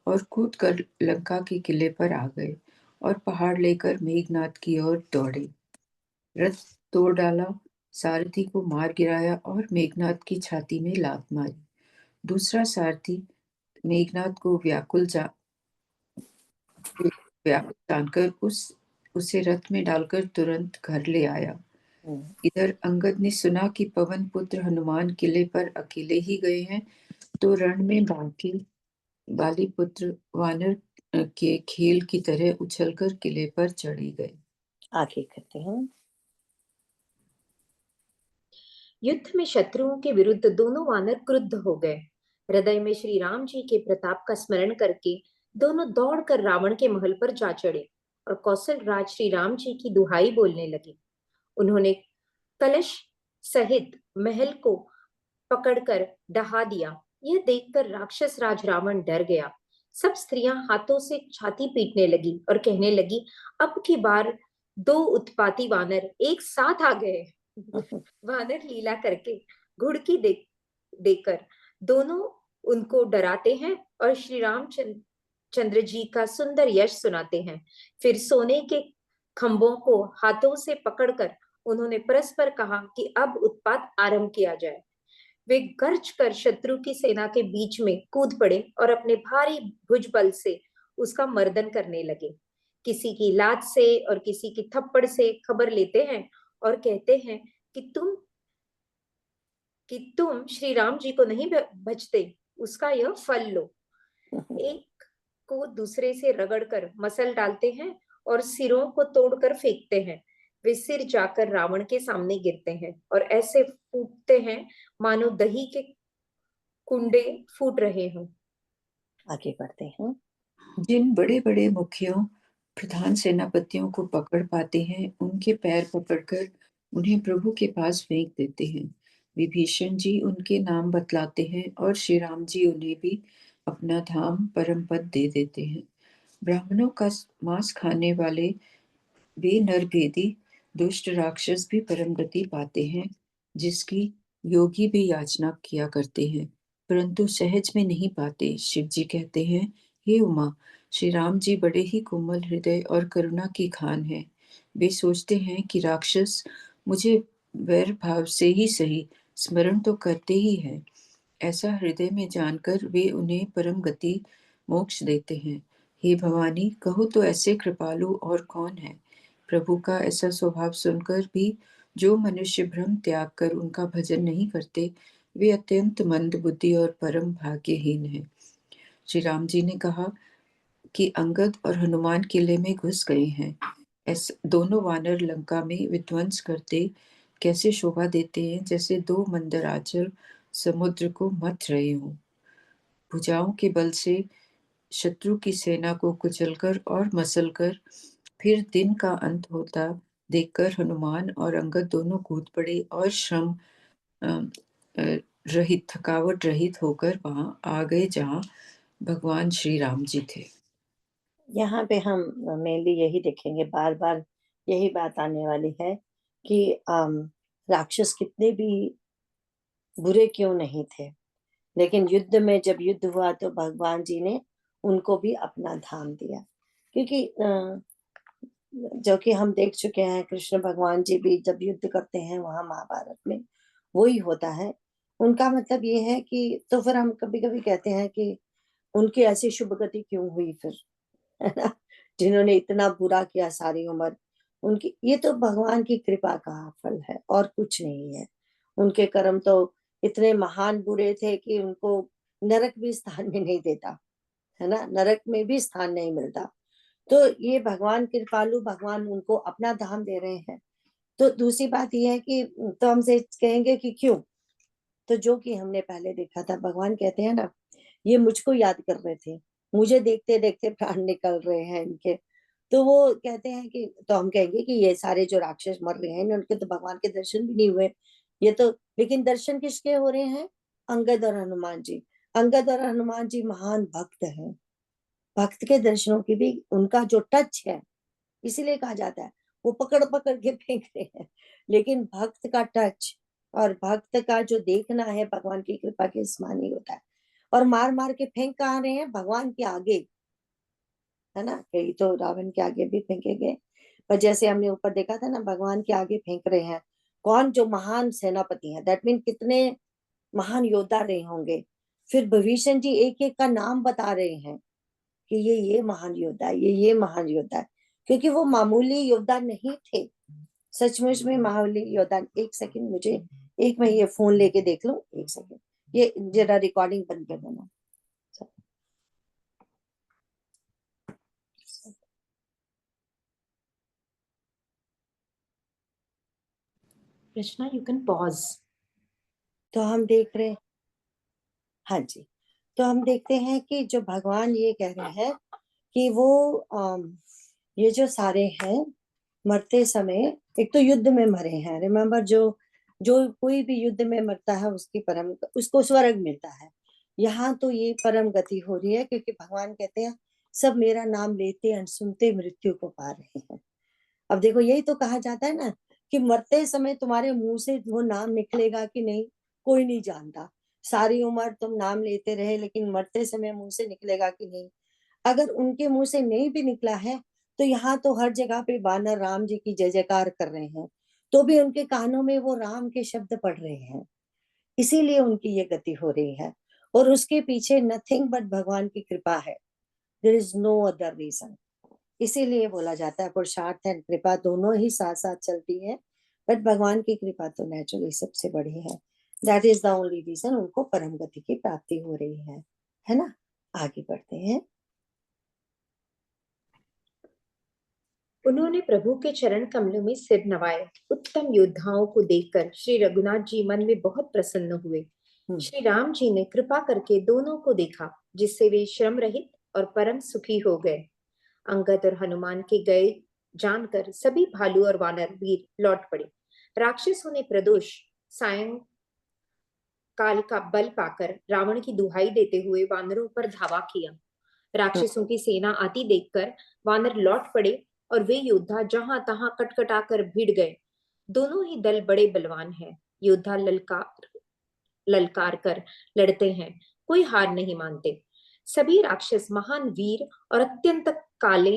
S2: और कूद कर लंका के किले पर आ गए और पहाड़ लेकर मेघनाद की ओर दौड़े। रथ तोड़ डाला, सारथी को मार गिराया और मेघनाद की छाती में लात मारी। दूसरा सारथी मेघनाद को व्याकुल जानकर उसे रथ में डालकर तुरंत घर ले आया। इधर अंगद ने सुना कि पवन पुत्र हनुमान किले पर अकेले ही गए हैं, तो रण में बाली पुत्र वानर के खेल की तरह उछलकर किले पर चढ़े गए।
S1: आगे करते हैं।
S3: युद्ध में शत्रुओं के विरुद्ध दोनों वानर क्रुद्ध हो गए। हृदय में श्री राम जी के प्रताप का स्मरण करके दोनों दौड़कर रावण के महल पर जा चढ़े और कौशल राज श्री राम जी की दुहाई बोलने लगे। उन्होंने कलश सहित महल को पकड़कर ढहा दिया। यह देखकर राक्षस राज रावण डर गया। सब स्त्रियां हाथों से छाती पीटने लगी और कहने लगी, अब की बार दो उत्पाती वानर एक साथ आ गए। वानर लीला करके घुड़की देकर दोनों उनको डराते हैं और श्री राम चंद्र जी का सुंदर यश सुनाते हैं। फिर सोने के खंभों को हाथों से पकड़कर उन्होंने परस्पर कहा कि अब उत्पात आरंभ किया जाए। वे गर्ज कर शत्रु की सेना के बीच में कूद पड़े और अपने भारी भुजबल से उसका मर्दन करने लगे। किसी की लात से और किसी की थप्पड़ से खबर लेते हैं और कहते हैं कि तुम श्री राम जी को नहीं भजते, उसका यह फल लो। एक को दूसरे से रगड़कर मसल डालते हैं और सिरों को तोड़कर फेंकते हैं। वे सिर जाकर रावण के सामने गिरते हैं और ऐसे फूटते हैं मानो दही के कुंडे फूट रहे हों।
S1: आगे बढ़ते हैं।
S2: जिन बड़े बड़े मुखियों प्रधान सेनापतियों को पकड़ पाते हैं, उनके पैर पकड़कर उन्हें प्रभु के पास फेंक देते हैं। विभीषण जी उनके नाम बतलाते हैं और श्री राम जी उन्हें भी अपना धाम परम पद दे देते हैं। ब्राह्मणों का मांस खाने वाले वे नरभेदी दुष्ट राक्षस भी परम गति पाते हैं, जिसकी योगी भी याचना किया करते हैं, परंतु सहज में नहीं पाते। शिव जी कहते हैं, हे उमा, श्री राम जी बड़े ही कोमल हृदय और करुणा की खान है। वे सोचते हैं कि राक्षस मुझे वैर भाव से ही सही स्मरण तो करते ही हैं। ऐसा हृदय में जानकर वे उन्हें परम गति मोक्ष देते हैं। हे भवानी, कहो तो ऐसे कृपालु और कौन है? प्रभु का ऐसा स्वभाव सुनकर भी जो मनुष्य भ्रम त्याग कर उनका भजन नहीं करते, वे अत्यंत मंद बुद्धि और परम भाग्यहीन हैं। श्री राम जी ने कहा कि अंगद और हनुमान किले में घुस गए हैं। ऐसे दोनों वानर लंका में विध्वंस करते कैसे शोभा देते हैं, जैसे दो मंदराचल समुद्र को मथ रहे हों। भुजाओं के बल से शत्रु की सेना को कुचलकर और मसलकर फिर दिन का अंत होता देखकर हनुमान और अंगद दोनों कूद पड़े और श्रम रहित थकावट रहित होकर वहां आ गए जहां भगवान श्री राम जी थे।
S1: यहाँ पे हम मेनली यही देखेंगे, बार बार यही बात आने वाली है कि राक्षस कितने भी बुरे क्यों नहीं थे, लेकिन युद्ध में जब युद्ध हुआ तो भगवान जी ने उनको भी अपना धाम दिया। क्योंकि जो कि हम देख चुके हैं, कृष्ण भगवान जी भी जब युद्ध करते हैं वहां महाभारत में वही होता है। उनका मतलब ये है कि तो फिर हम कभी कभी कहते हैं कि उनकी ऐसी शुभ गति क्यों हुई फिर, है ना, जिन्होंने इतना बुरा किया सारी उम्र। उनकी ये तो भगवान की कृपा का फल है और कुछ नहीं है। उनके कर्म तो इतने महान बुरे थे कि उनको नरक भी स्थान में नहीं देता, है ना, नरक में भी स्थान नहीं मिलता। तो ये भगवान कृपालु, भगवान उनको अपना धाम दे रहे हैं। तो दूसरी बात ये है कि तो हमसे कहेंगे कि क्यों, तो जो कि हमने पहले देखा था, भगवान कहते हैं ना, ये मुझको याद कर रहे थे, मुझे देखते देखते प्राण निकल रहे हैं इनके। तो वो कहते हैं कि तो हम कहेंगे कि ये सारे जो राक्षस मर रहे हैं उनके तो भगवान के दर्शन भी नहीं हुए। ये तो लेकिन दर्शन किसके हो रहे हैं? अंगद और हनुमान जी। अंगद और हनुमान जी महान भक्त हैं। भक्त के दर्शनों की भी उनका जो टच है, इसीलिए कहा जाता है वो पकड़ पकड़ के फेंक रहे हैं, लेकिन भक्त का टच और भक्त का जो देखना है भगवान की कृपा के समान ही होता है। और मार मार के फेंक कहाँ रहे हैं? भगवान के आगे, है ना। कई तो रावण के आगे भी फेंके गए, पर जैसे हमने ऊपर देखा था ना, भगवान के आगे फेंक रहे हैं कौन? जो महान सेनापति हैं, दैट मीन कितने महान योद्धा रहे होंगे। फिर भविष्य जी एक एक का नाम बता रहे हैं कि ये महान योद्धा है, ये महान योद्धा है, क्योंकि वो मामूली योद्धा नहीं थे। सचमुच में महाबली योद्धा, एक सेकंड मुझे, एक मैं ये फोन लेके देख लूं, एक सेकंड, ये जरा रिकॉर्डिंग बंद कर देना।
S3: Krishna, you can pause.
S1: तो हम देख रहे, हाँ जी, तो हम देखते हैं कि जो भगवान ये कह रहे हैं कि वो ये जो सारे हैं मरते समय, एक तो युद्ध में मरे हैं, रिमेम्बर, जो जो कोई भी युद्ध में मरता है उसकी परम, उसको स्वर्ग मिलता है। यहाँ तो ये परम गति हो रही है, क्योंकि भगवान कहते हैं सब मेरा नाम लेते और सुनते मृत्यु को पा रहे हैं। अब देखो, यही तो कहा जाता है ना कि मरते समय तुम्हारे मुंह से वो नाम निकलेगा कि नहीं, कोई नहीं जानता। सारी उम्र तुम नाम लेते रहे, लेकिन मरते समय मुंह से निकलेगा कि नहीं। अगर उनके मुंह से नहीं भी निकला है, तो यहाँ तो हर जगह पे वानर राम जी की जय जयकार कर रहे हैं, तो भी उनके कानों में वो राम के शब्द पड़ रहे हैं, इसीलिए उनकी ये गति हो रही है। और उसके पीछे नथिंग बट भगवान की कृपा है, there is no other reason. इसीलिए बोला जाता है पुरुषार्थ एंड कृपा दोनों ही साथ साथ चलती है, बट भगवान की कृपा तो नेचुरली सबसे बड़ी है। That is the only reason उनको परम गति की प्राप्ति हो रही है ना। आगे बढ़ते हैं।
S3: उन्होंने प्रभु के चरण कमलों में सिर नवाए। उत्तम योद्धाओं को देखकर श्री रघुनाथ जी मन में बहुत प्रसन्न हुए। श्री राम जी ने कृपा करके दोनों को देखा, जिससे वे श्रम रहित और परम सुखी हो गए। अंगद और हनुमान के गए जानकर सभी भालू और वानर वीर लौट पड़े। राक्षसों ने प्रदोष सायं काल का बल पाकर रावण की दुहाई देते हुए वानरों पर धावा किया। राक्षसों की सेना आती देखकर वानर लौट पड़े और वे योद्धा जहां तहां कटकटाकर भिड़ गए। दोनों ही दल बड़े बलवान हैं। योद्धा ललकार कर लड़ते हैं, कोई हार नहीं मानते। सभी राक्षस महान वीर और अत्यंत काले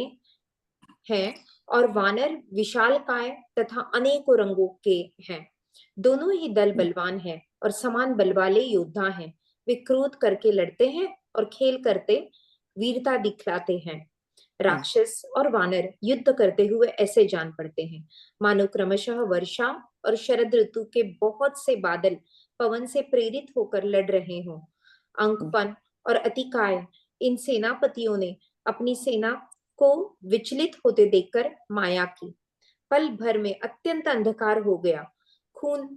S3: हैं, और वानर विशालकाय तथा अनेकों रंगों के हैं। दोनों ही दल बलवान हैं और समान बल वाले योद्धा हैं। वे क्रोध करके लड़ते हैं और खेल करते वीरता दिखलाते हैं। राक्षस और वानर युद्ध करते हुए ऐसे जान पड़ते हैं मानो क्रमशः वर्षा और शरद ऋतु के बहुत से बादल पवन से प्रेरित होकर लड़ रहे हों। अंकपन और अतिकाय इन सेनापतियों ने अपनी सेना को विचलित होते देखकर माया की। पल भर में अत्यंत अंधकार हो गया। खून,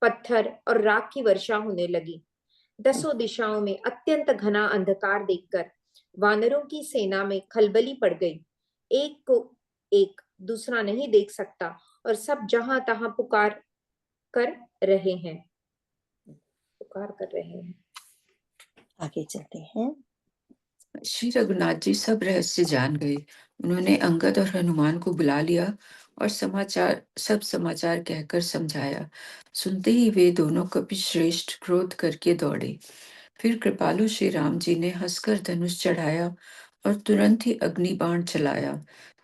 S3: पत्थर और राख की वर्षा होने लगी। दसों दिशाओं में अत्यंत घना अंधकार देखकर वानरों की सेना में खलबली पड़ गई। एक को एक दूसरा नहीं देख सकता और सब जहां तहां पुकार कर रहे हैं।
S1: आगे चलते हैं।
S2: श्री रघुनाथ जी सब रहस्य जान गए। उन्होंने अंगद और हनुमान को बुला लिया और सब समाचार कहकर समझाया। सुनते ही वे दोनों कपि श्रेष्ठ क्रोध करके दौड़े। फिर कृपालु श्री राम जी ने हंसकर धनुष चढ़ाया और तुरंत ही अग्नि बाण चलाया,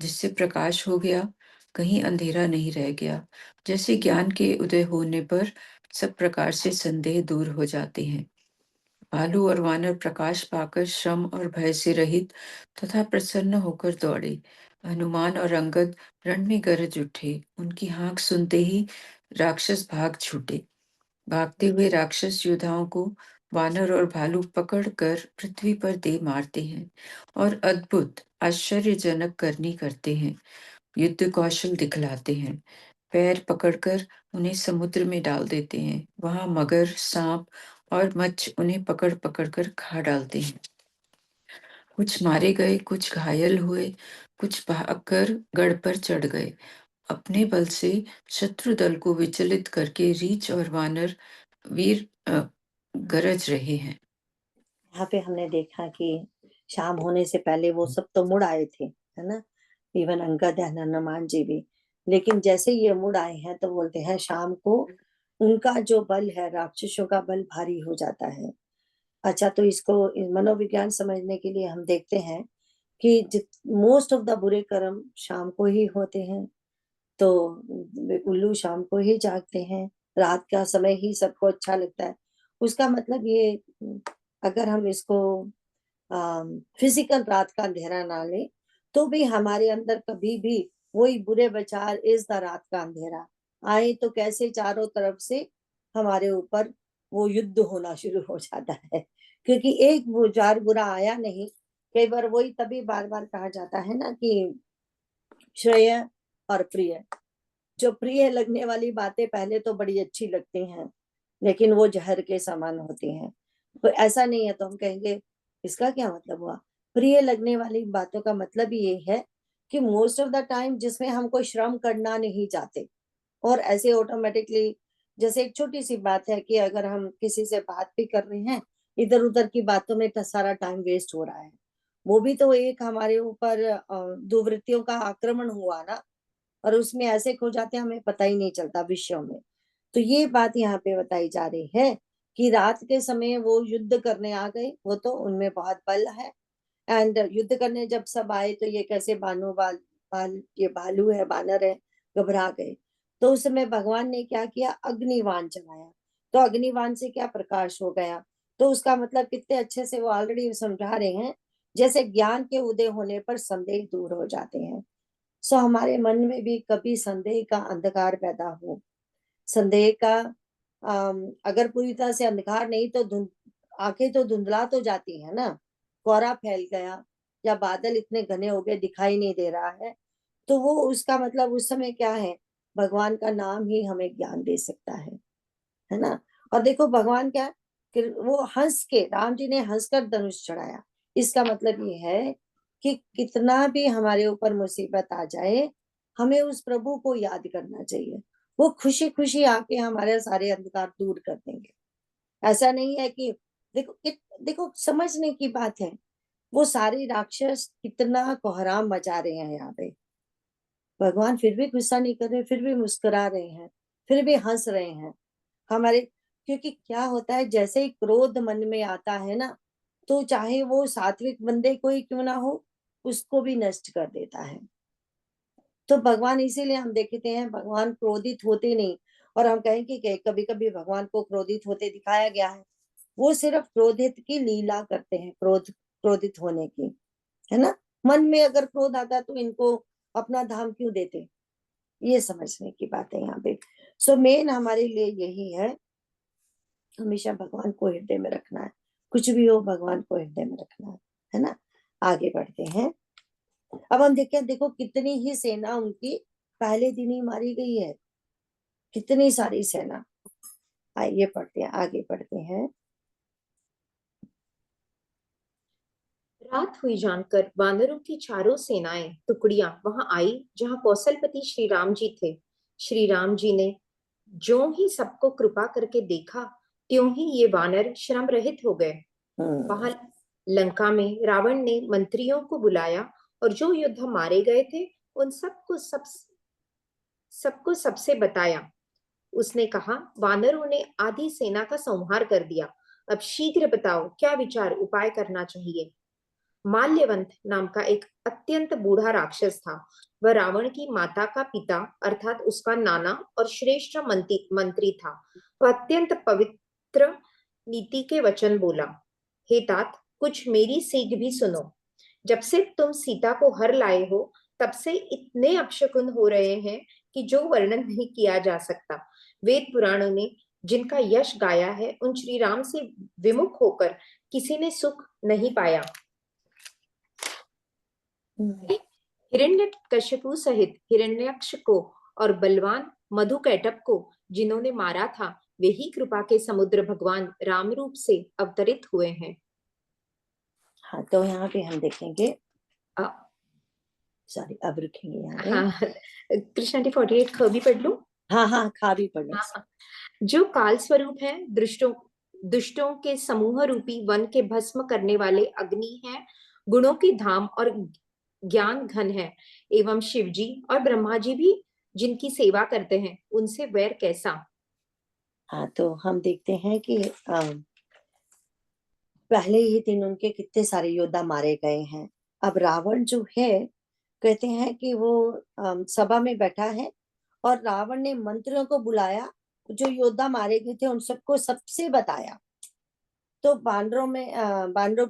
S2: जिससे प्रकाश हो गया, कहीं अंधेरा नहीं रह गया। जैसे ज्ञान के उदय होने पर सब प्रकार से संदेह दूर हो जाते हैं। भालू और वानर प्रकाश पाकर श्रम और भय से रहित तथा प्रसन्न होकर दौड़े। हनुमान और अंगद रण में गरज उठे। उनकी हाँक सुनते ही राक्षस भाग छूटे। भागते हुए राक्षस योद्धाओं को वानर और भालू पकड़कर पृथ्वी पर दे मारते हैं और अद्भुत आश्चर्यजनक करनी करते हैं। युद्ध कौशल दिखलाते हैं। पैर पकड़कर उन्हें समुद्र में डाल देते हैं। वहां मगर, सांप और मच्छ उन्हें पकड़ पकड़ कर खा डालते हैं। कुछ मारे गए, कुछ घायल हुए, कुछ भागकर गढ़ पर चढ़ गए। अपने बल से शत्रु दल को विचलित करके रीछ और वानर वीर गरज रहे हैं।
S1: यहाँ पे हमने देखा कि शाम होने से पहले वो सब तो मुड़ आए थे, है ना, इवन अंगद एंड हनुमान जी भी। लेकिन जैसे ये मुड़ आए हैं तो बोलते हैं शाम को उनका जो बल है, राक्षसों का बल भारी हो जाता है। अच्छा, तो इसको मनोविज्ञान समझने के लिए हम देखते हैं कि मोस्ट ऑफ द बुरे कर्म शाम को ही होते हैं, तो उल्लू शाम को ही जागते हैं, रात का समय ही सबको अच्छा लगता है। उसका मतलब ये, अगर हम इसको फिजिकल रात का अंधेरा ना ले, तो भी हमारे अंदर कभी भी वही बुरे विचार इस द रात का अंधेरा आए तो कैसे चारों तरफ से हमारे ऊपर वो युद्ध होना शुरू हो जाता है, क्योंकि एक विचार बुरा आया नहीं। कई बार वही तभी बार बार कहा जाता है ना कि श्रेय और प्रिय, जो प्रिय लगने वाली बातें पहले तो बड़ी अच्छी लगती हैं, लेकिन वो जहर के समान होती हैं। तो ऐसा नहीं है तो हम कहेंगे इसका क्या मतलब हुआ। प्रिय लगने वाली बातों का मतलब ये है कि मोस्ट ऑफ द टाइम जिसमें हम कोई श्रम करना नहीं चाहते, और ऐसे ऑटोमेटिकली, जैसे एक छोटी सी बात है कि अगर हम किसी से बात भी कर रहे हैं, इधर उधर की बातों में सारा टाइम वेस्ट हो रहा है, वो भी तो एक हमारे ऊपर दुर्वृत्तियों का आक्रमण हुआ ना, और उसमें ऐसे खो जाते हैं हमें पता ही नहीं चलता विषयों में। तो ये बात यहाँ पे बताई जा रही है कि रात के समय वो युद्ध करने आ गए, वो तो उनमें बहुत बल है। एंड युद्ध करने जब सब आए तो ये कैसे ये भालू है, बानर है, घबरा गए। तो उस समय भगवान ने क्या किया, अग्निवान चलाया। तो अग्निवान से क्या प्रकाश हो गया। तो उसका मतलब कितने अच्छे से वो ऑलरेडी समझा रहे हैं, जैसे ज्ञान के उदय होने पर संदेह दूर हो जाते हैं। सो हमारे मन में भी कभी संदेह का अंधकार पैदा हो, संदेह का अगर पूरी तरह से अंधकार नहीं तो आंखें तो धुंधला तो जाती है ना, कोहरा फैल गया या बादल इतने घने हो गए दिखाई नहीं दे रहा है, तो वो उसका मतलब उस समय क्या है, भगवान का नाम ही हमें ज्ञान दे सकता है ना। और देखो भगवान क्या, कि वो हंस के, राम जी ने हंसकर धनुष चढ़ाया। इसका मतलब ये है कि कितना भी हमारे ऊपर मुसीबत आ जाए, हमें उस प्रभु को याद करना चाहिए। वो खुशी खुशी आके हमारे सारे अंधकार दूर कर देंगे। ऐसा नहीं है कि देखो समझने की बात है, वो सारे राक्षस कितना कोहराम मचा रहे हैं यहाँ पे, भगवान फिर भी गुस्सा नहीं कर रहे, फिर भी मुस्कुरा रहे हैं, फिर भी हंस रहे हैं हमारे। क्योंकि क्या होता है, जैसे ही क्रोध मन में आता है ना, तो चाहे वो सात्विक बंदे कोई क्यों ना हो, उसको भी नष्ट कर देता है। तो भगवान, इसीलिए हम देखते हैं भगवान क्रोधित होते नहीं। और हम कहें कि कभी कभी भगवान को क्रोधित होते दिखाया गया है, वो सिर्फ क्रोधित की लीला करते हैं, क्रोधित होने की, है ना। मन में अगर क्रोध आता तो इनको अपना धाम क्यों देते, ये समझने की बात है यहाँ पे। सो मेन हमारे लिए यही है, हमेशा भगवान को हृदय में रखना है, कुछ भी हो भगवान को हृदय में रखना है ना। आगे बढ़ते हैं। अब हम देखें, देखो कितनी ही सेना उनकी पहले दिन ही मारी गई है, कितनी सारी सेना। आइए पढ़ते हैं, आगे पढ़ते हैं।
S3: रात हुई जानकर वानरों की चारों सेनाएं टुकड़ियां वहां आई जहां कौशलपति श्री राम जी थे। श्री राम जी ने ज्यों ही सबको कृपा करके देखा, त्यों ही ये वानर श्रम रहित हो गए। वहां लंका में रावण ने मंत्रियों को बुलाया और जो योद्धा मारे गए थे उन सबको सबसे बताया। उसने कहा, वानरों ने आधी सेना का संहार कर दिया। अब शीघ्र बताओ क्या विचार उपाय करना चाहिए। माल्यवंत नाम का एक अत्यंत बूढ़ा राक्षस था। वह रावण की माता का पिता अर्थात उसका नाना और श्रेष्ठ मंत्री था। वह अत्यंत पवित्र नीति के वचन बोला। हे तात, कुछ मेरी सीख भी सुनो। जब से तुम सीता को हर लाए हो, तब से इतने अपशकुन हो रहे हैं कि जो वर्णन नहीं किया जा सकता। वेद पुराणों ने जिनका यश गाया है, उन श्री राम से विमुख होकर किसी ने सुख नहीं पाया। हिरण्यकश्यपु सहित हिरण्यक्ष को और बलवान मधुकैटभ को जिन्होंने मारा था, वे ही कृपा के समुद्र भगवान राम रूप से अवतरित हुए हैं।
S1: हाँ, तो यहाँ पे हम देखेंगे, सॉरी अब रुकेंगे यहाँ पे।
S3: हाँ, कृष्णा 48 ख भी पढ़ लूं।
S1: हाँ हाँ, खा भी पढ़ो।
S3: हाँ, जो काल स्वरूप है, दुष्टों के समूह रूपी वन के भस्म करने वाले अग्नि हैं, गुणों की धाम और ज्ञान घन है, एवं शिव जी और ब्रह्मा जी भी जिनकी सेवा करते हैं, उनसे वैर कैसा।
S1: हाँ, तो हम देखते हैं कि पहले ही दिन उनके कितने सारे योद्धा मारे गए हैं। अब रावण जो है, कहते हैं कि वो सभा में बैठा है और रावण ने मंत्रियों को बुलाया, जो योद्धा मारे गए थे उन सबको सबसे बताया। तो बानरों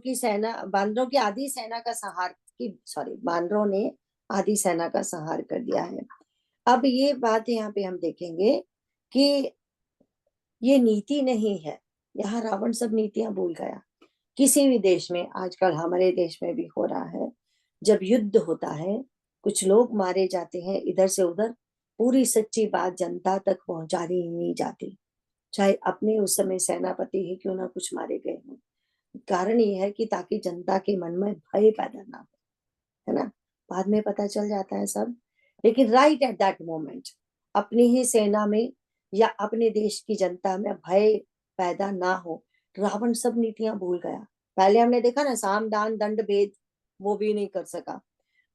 S1: की आधी सेना का संहार, की सॉरी, बानरों ने आधी सेना का संहार कर दिया है। अब ये बात यहाँ पे हम देखेंगे कि ये नीति नहीं है, यहाँ रावण सब नीतियां भूल गया। किसी भी देश में, आजकल हमारे देश में भी हो रहा है, जब युद्ध होता है, कुछ लोग मारे जाते हैं इधर से उधर, पूरी सच्ची बात जनता तक पहुंचानी ही नहीं जाती, चाहे अपने उस समय सेनापति ही क्यों ना कुछ मारे गए हों। कारण ये है कि ताकि जनता के मन में भय पैदा ना हो, है ना। बाद में पता चल जाता है सब, लेकिन राइट एट दैट मोमेंट अपनी ही सेना में या अपने देश की जनता में भय पैदा ना हो, रावण सब नीतियां भूल गया। पहले हमने देखा ना, साम दान दंड भेद, वो भी नहीं कर सका।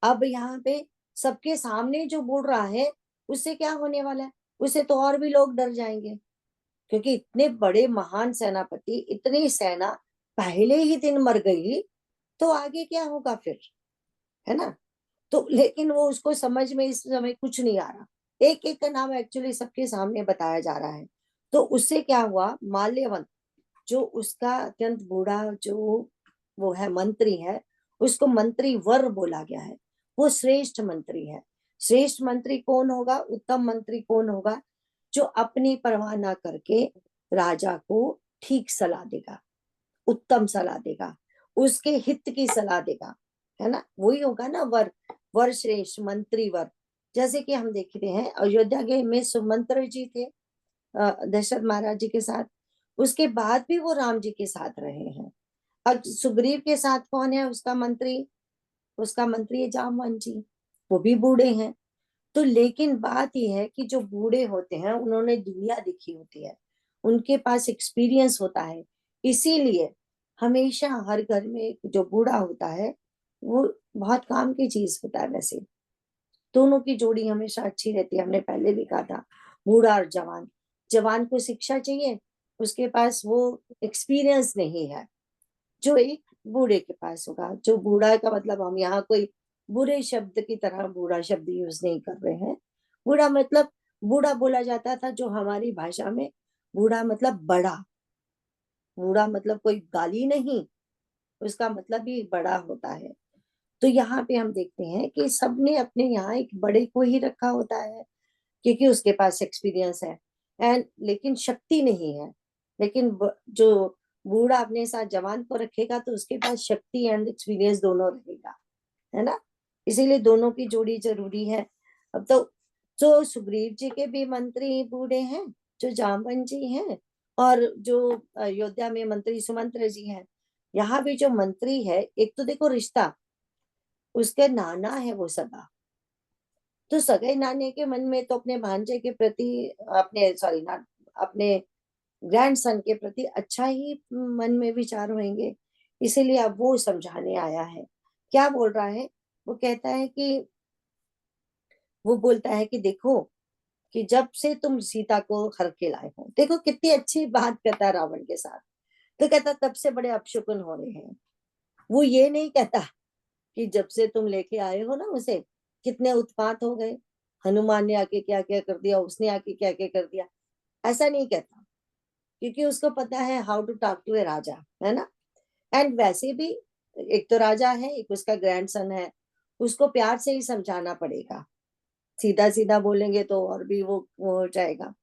S1: अब यहाँ पे सबके सामने जो बोल रहा है, उससे क्या होने वाला है, उससे तो और भी लोग डर जाएंगे, क्योंकि इतने बड़े महान सेनापति, इतनी सेना पहले ही दिन मर गई, तो आगे क्या होगा फिर, है ना। तो लेकिन वो उसको समझ में इस समय कुछ नहीं आ रहा, एक एक का नाम एक्चुअली सबके सामने बताया जा रहा है। तो उससे क्या हुआ, माल्यवंत जो उसका अत्यंत बूढ़ा जो वो है मंत्री है, उसको मंत्री वर बोला गया है, वो श्रेष्ठ मंत्री है। श्रेष्ठ मंत्री कौन होगा, उत्तम मंत्री कौन होगा, जो अपनी परवाह ना करके राजा को ठीक सलाह देगा, उत्तम सलाह देगा, उसके हित की सलाह देगा, है ना, वही होगा ना वर। वर श्रेष्ठ मंत्री वर। जैसे कि हम देखते हैं अयोध्या के में सुमंत्र जी थे दशरथ महाराज जी के साथ, उसके बाद भी वो राम जी के साथ रहे हैं। अब सुग्रीव के साथ कौन है उसका मंत्री, उसका मंत्री है जामवन जी, वो भी बूढ़े हैं। तो लेकिन बात यह है कि जो बूढ़े होते हैं उन्होंने दुनिया देखी होती है, उनके पास एक्सपीरियंस होता है, इसीलिए हमेशा हर घर में एक जो बूढ़ा होता है वो बहुत काम की चीज होता है। वैसे दोनों की जोड़ी हमेशा अच्छी रहती है, हमने पहले भी कहा था, बूढ़ा और जवान। जवान को शिक्षा चाहिए, उसके पास वो एक्सपीरियंस नहीं है जो एक बूढ़े के पास होगा। जो बूढ़ा का मतलब हम यहाँ कोई बुरे शब्द की तरह बूढ़ा शब्द यूज नहीं कर रहे हैं। बूढ़ा मतलब, बूढ़ा बोला जाता था जो हमारी भाषा में, बूढ़ा मतलब बड़ा, बूढ़ा मतलब कोई गाली नहीं, उसका मतलब भी बड़ा होता है। तो यहाँ पे हम देखते हैं कि सबने अपने यहाँ एक बड़े को ही रखा होता है, क्योंकि उसके पास एक्सपीरियंस है एंड लेकिन शक्ति नहीं है। लेकिन जो बूढ़ा अपने साथ जवान को रखेगा तो उसके पास शक्ति एंड एक्सपीरियंस दोनों रहेगा, है ना। इसीलिए दोनों की जोड़ी जरूरी है। अब तो जो सुग्रीव जी के भी मंत्री बूढ़े हैं, जो जामवन जी हैं, और जो अयोध्या में मंत्री सुमंत्र जी हैं, यहाँ भी जो मंत्री है, एक तो देखो रिश्ता, उसके नाना है वो सगा, तो सगे नाने के मन में तो अपने भांजे के प्रति, अपने सॉरी ना, अपने ग्रैंडसन के प्रति अच्छा ही मन में विचार होंगे। इसीलिए अब वो समझाने आया है। क्या बोल रहा है, वो कहता है कि, वो बोलता है कि देखो, कि जब से तुम सीता को हर के लाए हो, देखो कितनी अच्छी बात करता है रावण के साथ। तो कहता तब से बड़े अपशकुन हो रहे हैं। वो ये नहीं कहता कि जब से तुम लेके आए हो ना उसे, कितने उत्पात हो गए, हनुमान ने आके क्या क्या कर दिया, उसने आके क्या क्या कर दिया, ऐसा नहीं कहता, क्योंकि उसको पता है हाउ टू टॉक टू ए राजा, है ना। एंड वैसे भी एक तो राजा है, एक उसका ग्रैंडसन है, उसको प्यार से ही समझाना पड़ेगा, सीधा सीधा बोलेंगे तो और भी वो हो जाएगा।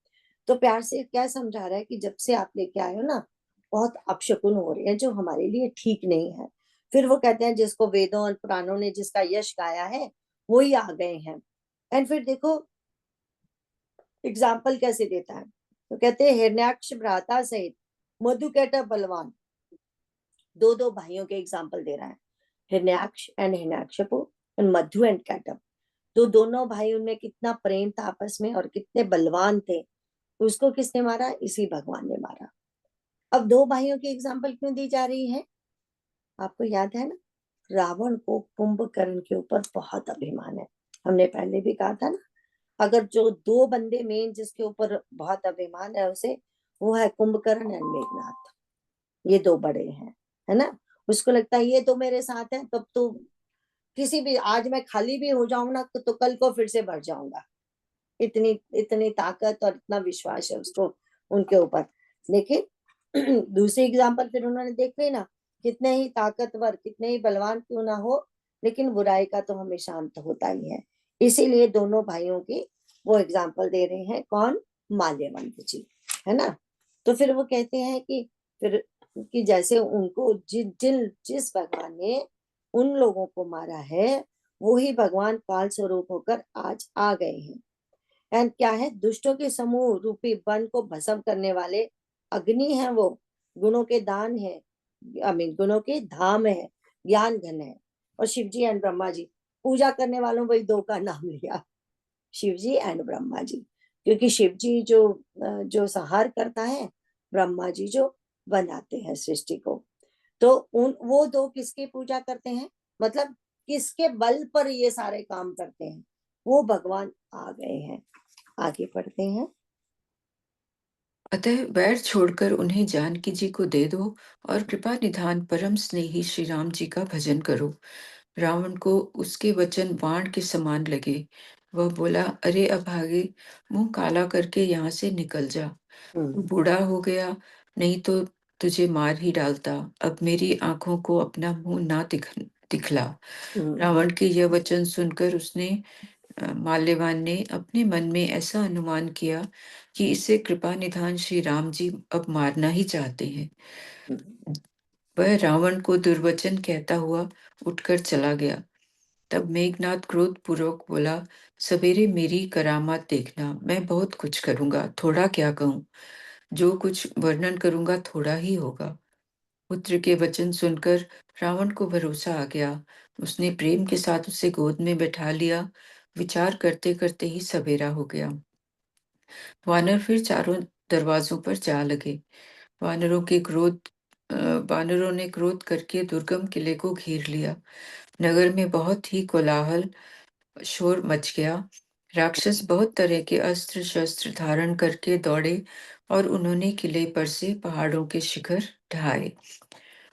S1: तो प्यार से क्या समझा रहा है कि जब से आप लेके आए हो ना, बहुत अपशकुन हो रहे हैं जो हमारे लिए ठीक नहीं है। फिर वो कहते हैं जिसको वेदों और पुराणों ने जिसका यश गाया है वही आ गए हैं। एंड फिर देखो एग्जाम्पल कैसे देता है, तो कहते हैं हिरण्याक्ष भ्राता सहित मधुकैटभ बलवान, दो दो भाइयों के एग्जाम्पल दे रहा है, Hiranyaksha and Hiranyakashipu and Madhu and Kaitabh. तो दोनों भाई, उनमें कितना प्रेम था आपस में और कितने बलवान थे, उसको किसने मारा, इसी भगवान ने मारा। अब दो भाइयों की एग्जाम्पल क्यों दी जा रही है, आपको याद है ना, रावण को कुंभकर्ण के ऊपर बहुत अभिमान है। हमने पहले भी कहा था ना, अगर जो दो बंदे मेन जिसके ऊपर बहुत अभिमान है उसे, वो है कुंभकर्ण एंड मेघनाथ, ये दो बड़े हैं, है ना। उसको लगता है ये तो मेरे साथ है, तब तो किसी भी, आज मैं खाली भी हो जाऊं ना तो कल को फिर से बढ़ जाऊंगा, इतनी इतनी ताकत और इतना विश्वास है उसको उनके ऊपर। लेकिन दूसरी एग्जाम्पल फिर उन्होंने देख ली ना, कितने ही ताकतवर कितने ही बलवान क्यों ना हो, लेकिन बुराई का तो हमेशा अंत होता ही है। इसीलिए दोनों भाइयों की वो एग्जाम्पल दे रहे हैं, कौन? माल्यवंत जी, है ना। तो फिर वो कहते हैं कि फिर कि जैसे उनको जिस भगवान ने उन लोगों को मारा है, वो ही भगवान काल स्वरूप होकर आज आ गए हैं। एंड क्या है? दुष्टों के समूह रूपी वन को भस्म करने वाले अग्नि है वो, गुणों के दान है, गुणों के धाम है, ज्ञान घन है। और शिव जी एंड ब्रह्मा जी, पूजा करने वालों वही दो का नाम लिया, शिव जी एंड ब्रह्मा जी। क्योंकि शिव जी जो संहार करता है, ब्रह्मा जी जो बनाते हैं सृष्टि को। तो उन वो दो किसकी पूजा करते हैं? मतलब किसके बल पर ये सारे काम करते हैं? वो भगवान आ गए हैं। आगे पढ़ते हैं।
S2: अतः वैर छोड़कर उन्हें जानकी जी को दे दो और कृपा निधान परम स्नेही श्री राम जी का भजन करो। रावण को उसके वचन बाण के समान लगे। वह बोला, अरे अभागे, मुंह काला करके यहाँ से निकल जा। तू बूढ़ा हो गया, नहीं तो तुझे मार ही डालता। अब मेरी आंखों को अपना मुंह ना दिखला। रावण के यह वचन सुनकर माल्यवान ने अपने मन में ऐसा अनुमान किया कि इसे कृपा निधान श्री राम जी अब मारना ही चाहते हैं। वह रावण को दुर्वचन कहता हुआ उठकर चला गया। तब मेघनाथ क्रोध पूर्वक बोला, सवेरे मेरी करामात देखना, मैं बहुत कुछ करूंगा, थोड़ा क्या कहूँ। जो कुछ वर्णन करूंगा थोड़ा ही होगा। पुत्र के वचन सुनकर रावण को भरोसा आ गया। उसने प्रेम के साथ उसे गोद में बैठा लिया। विचार करते करते ही सवेरा हो गया। वानर फिर चारों दरवाजों पर जा लगे। वानरों के क्रोध वानरों ने क्रोध करके दुर्गम किले को घेर लिया। नगर में बहुत ही कोलाहल शोर मच गया। राक्षस बहुत तरह के अस्त्र शस्त्र धारण करके दौड़े और उन्होंने किले पर से पहाड़ों के शिखर ढहाए।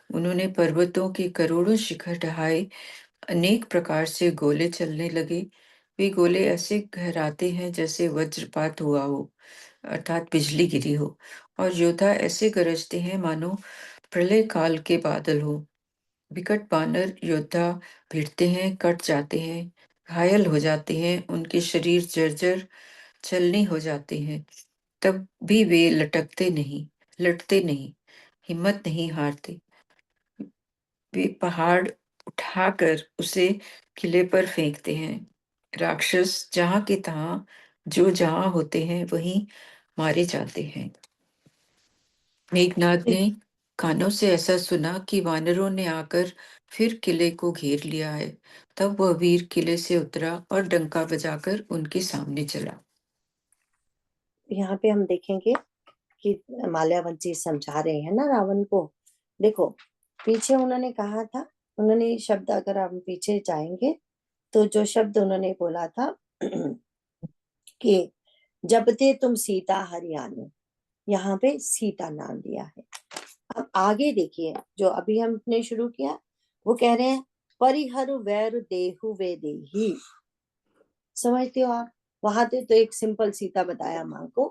S2: उन्होंने पर्वतों के करोड़ों शिखर ढहाए। अनेक प्रकार से गोले चलने लगे। वे गोले ऐसे गहराते हैं जैसे वज्रपात हुआ हो, अर्थात बिजली गिरी हो। और योद्धा ऐसे गरजते हैं मानो प्रलय काल के बादल हो। विकट बानर योद्धा भिड़ते हैं, कट जाते हैं, घायल हो जाते हैं, उनके शरीर जर्जर छलनी हो जाते हैं। तब भी वे लटते नहीं, हिम्मत नहीं हारते। वे पहाड़ उठाकर उसे किले पर फेंकते हैं। राक्षस जहां के तहां जो जहां होते हैं वहीं मारे जाते हैं। मेघनाद ने कानों से ऐसा सुना कि वानरों ने आकर फिर किले को घेर लिया है। तब वह वीर किले से उतरा और डंका बजाकर उनके सामने चला।
S1: यहाँ पे हम देखेंगे कि माल्यावंती समझा रहे हैं ना रावण को। देखो, पीछे उन्होंने कहा था, उन्होंने शब्द, अगर हम पीछे जाएंगे तो जो शब्द उन्होंने बोला था कि जब ते तुम सीता हरियाणा, यहाँ पे सीता नाम दिया है। अब आगे देखिए, जो अभी हमने शुरू किया, वो कह रहे हैं परिहर वैर देहु वे देही। समझते हो आप? वहां तो एक सिंपल सीता बताया माँ को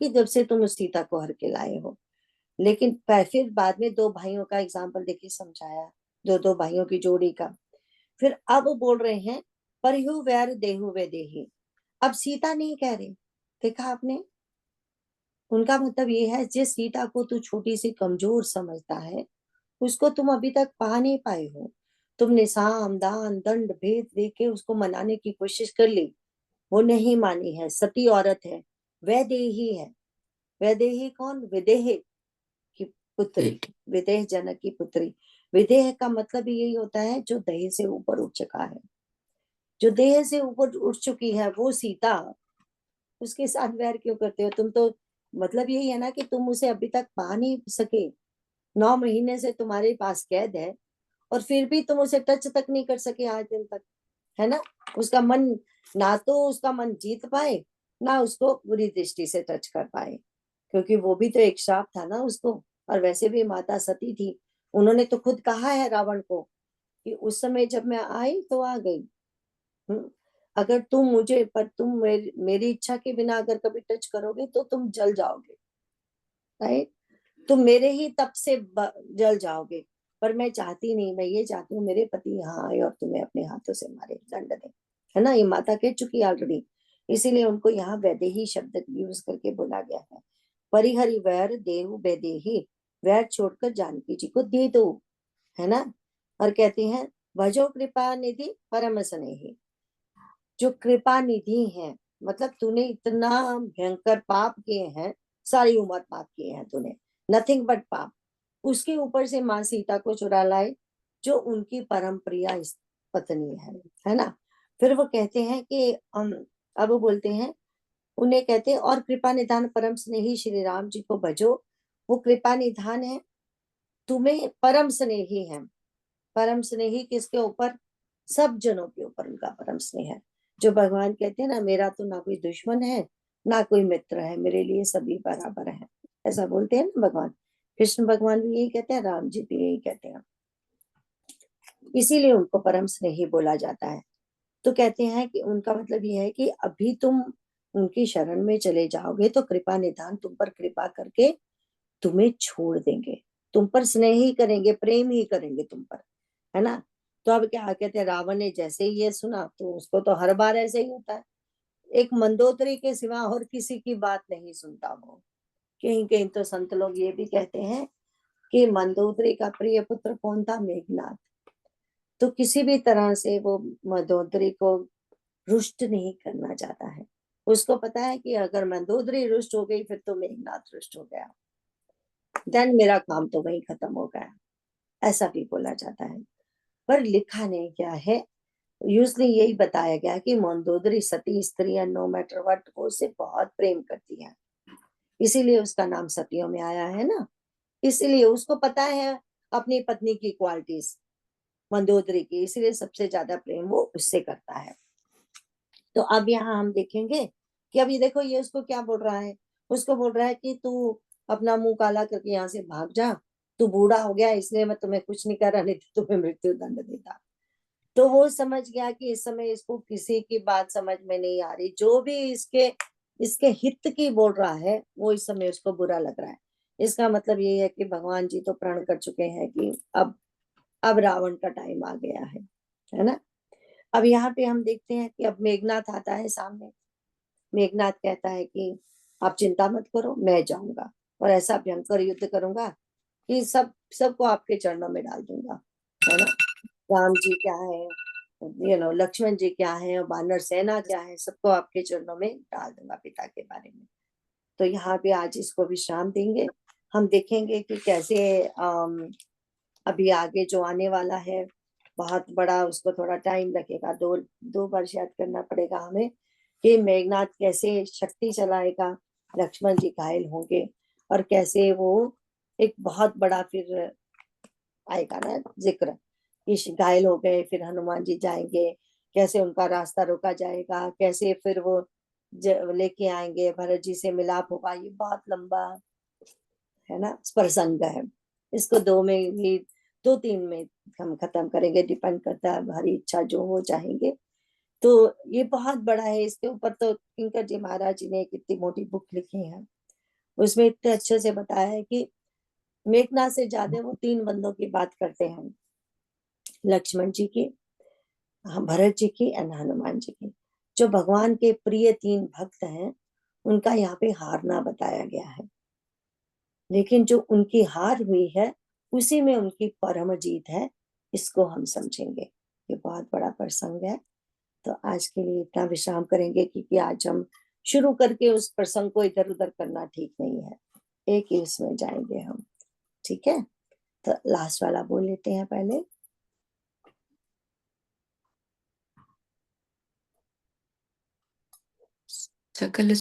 S1: कि जब से तुम उस सीता को हर के लाए हो। लेकिन फिर बाद में दो भाइयों का एग्जाम्पल देखिए समझाया, दो दो भाइयों की जोड़ी का। फिर अब बोल रहे हैं परिहु वैर देहु वे देही। अब सीता नहीं कह रहे, देखा आपने? उनका मतलब ये है, जिस सीता को तू छोटी सी कमजोर समझता है, उसको तुम अभी तक पा नहीं पाए हो। तुमने साम दान दंड भेद दे के उसको मनाने की कोशिश कर ली, वो नहीं मानी है, सती औरत है, वैदेही है। वैदेही कौन? विदेह की पुत्री,
S2: बेटी
S1: विदेह जनक की पुत्री। विदेह का मतलब यही होता है जो दहेज से ऊपर उठ चुका है, जो देह से ऊपर उठ चुकी है वो सीता। उसके साथ वैर क्यों करते हो तुम? तो मतलब यही है ना कि तुम उसे अभी तक पा नहीं सके, 9 महीने से तुम्हारे पास कैद है, और फिर भी तुम उसे टच तक नहीं कर सके आज दिन तक, है ना। उसका मन, ना तो उसका मन जीत पाए, ना उसको बुरी दृष्टि से टच कर पाए, क्योंकि वो भी तो एक श्राप था ना उसको। और वैसे भी माता सती थी, उन्होंने तो खुद कहा है रावण को कि उस समय जब मैं आई तो आ गई। हम्म, अगर तुम मुझे, पर तुम मेरी इच्छा के बिना अगर कभी टच करोगे तो तुम जल जाओगे, राइट? तुम मेरे ही तप से जल जाओगे। पर मैं चाहती नहीं, मैं ये चाहती हूँ मेरे पति यहाँ आए और तुम्हें अपने हाथों से मारे, दंड दे। है ना, ये माता कह चुकी ऑलरेडी, इसीलिए उनको यहाँ वैदेही शब्द यूज करके बोला गया है। परिहरि वैर देहु वैदेही, वैर छोड़कर जानकी जी को दे दो, है ना। और कहते हैं भजो कृपा निधि परम स्नेही, जो कृपा निधि है, मतलब तूने इतना भयंकर पाप किए हैं, सारी उम्र पाप किए हैं तूने, नथिंग बट पाप, उसके ऊपर से माँ सीता को चुरा लाए, जो उनकी परम प्रिया पत्नी है ना। फिर वो कहते हैं कि अब वो बोलते हैं, उन्हें कहते हैं और कृपा निधान परम स्नेही श्री राम जी को भजो, वो कृपा निधान है, तुम्हें परम स्नेही है। परम स्नेही किसके ऊपर? सब जनों के ऊपर उनका परम स्नेह है। जो भगवान कहते हैं ना, मेरा तो ना कोई दुश्मन है ना कोई मित्र है, मेरे लिए सभी बराबर है, ऐसा बोलते हैं ना भगवान। कृष्ण भगवान भी यही कहते हैं, राम जी भी यही कहते हैं, इसीलिए उनको परम स्नेही बोला जाता है। तो कहते हैं कि उनका मतलब ये है कि अभी तुम उनकी शरण में चले जाओगे तो कृपा निधान तुम पर कृपा करके तुम्हें छोड़ देंगे, तुम पर स्नेह ही करेंगे, प्रेम ही करेंगे तुम पर, है ना। तो अब क्या कहते हैं, रावण ने जैसे ही ये सुना तो उसको तो हर बार ऐसे ही होता है, एक मंदोदरी के सिवा और किसी की बात नहीं सुनता वो। कहीं कहीं तो संत लोग ये भी कहते हैं कि मंदोदरी का प्रिय पुत्र कौन था? मेघनाथ। तो किसी भी तरह से वो मंदोदरी को रुष्ट नहीं करना चाहता है, उसको पता है कि अगर मंदोदरी रुष्ट हो गई फिर तो मेघनाथ रुष्ट हो गया, देन मेरा काम तो वही खत्म हो गया, ऐसा भी बोला जाता है। पर लिखा नहीं क्या है, यूजली यही बताया गया कि मंदोदरी सती स्त्री है, नो मैटर व्हाट वो उससे बहुत प्रेम करती है, इसीलिए उसका नाम सतियों में आया है ना। इसीलिए उसको पता है अपनी पत्नी की क्वालिटीज मंदोदरी की, इसीलिए सबसे ज्यादा प्रेम वो उससे करता है। तो अब यहाँ हम देखेंगे कि अब ये देखो, ये उसको क्या बोल रहा है, उसको बोल रहा है कि तू अपना मुंह काला करके यहाँ से भाग जा, तू बूढ़ा हो गया इसलिए मैं तुम्हें कुछ नहीं कर रहा, नहीं तो तुम्हें मृत्यु दंड देता। तो वो समझ गया कि इस समय इसको किसी की बात समझ में नहीं आ रही, जो भी इसके इसके हित की बोल रहा है वो इस समय उसको बुरा लग रहा है। इसका मतलब ये है कि भगवान जी तो प्रण कर चुके हैं कि अब रावण का टाइम आ गया है ना। अब यहाँ पे हम देखते हैं कि अब मेघनाथ आता है सामने। मेघनाथ कहता है कि आप चिंता मत करो, मैं जाऊंगा और ऐसा भयंकर युद्ध करूंगा कि सबको आपके चरणों में डाल दूंगा, है ना। राम जी क्या है, लक्ष्मण जी क्या है और वानर सेना क्या है, सबको आपके चरणों में डाल दूंगा पिता के बारे में। तो यहाँ पे आज इसको विश्राम देंगे, हम देखेंगे कि कैसे अभी आगे जो आने वाला है बहुत बड़ा, उसको थोड़ा टाइम लगेगा, दो बार शायद करना पड़ेगा हमें, कि मेघनाथ कैसे शक्ति चलाएगा, लक्ष्मण जी घायल होंगे और कैसे वो एक बहुत बड़ा फिर आएगा ना जिक्र, कि घायल हो गए फिर हनुमान जी जाएंगे, कैसे उनका रास्ता रोका जाएगा, कैसे फिर वो लेके आएंगे, भरत जी से मिलाप होगा, ये बहुत लंबा है ना प्रसंग है। इसको दो में भी, दो तीन में हम खत्म करेंगे, डिपेंड करता है हमारी इच्छा, जो वो चाहेंगे। तो ये बहुत बड़ा है, इसके ऊपर तो किंकर जी महाराज जी ने कितनी मोटी बुक लिखी है, उसमें इतने अच्छे से बताया है कि मेघनाथ से ज्यादा वो तीन बंदों की बात करते हैं, लक्ष्मण जी की, भरत जी की और हनुमान जी की, जो भगवान के प्रिय तीन भक्त हैं, उनका यहाँ पे हारना बताया गया है। लेकिन जो उनकी हार हुई है उसी में उनकी परम जीत है, इसको हम समझेंगे। ये बहुत बड़ा प्रसंग है। तो आज के लिए इतना विश्राम करेंगे, क्योंकि आज हम शुरू करके उस प्रसंग को इधर उधर करना ठीक नहीं है, एक ही इसमें जाएंगे हम, ठीक है। तो लास्ट वाला बोल लेते हैं पहले।
S2: सकल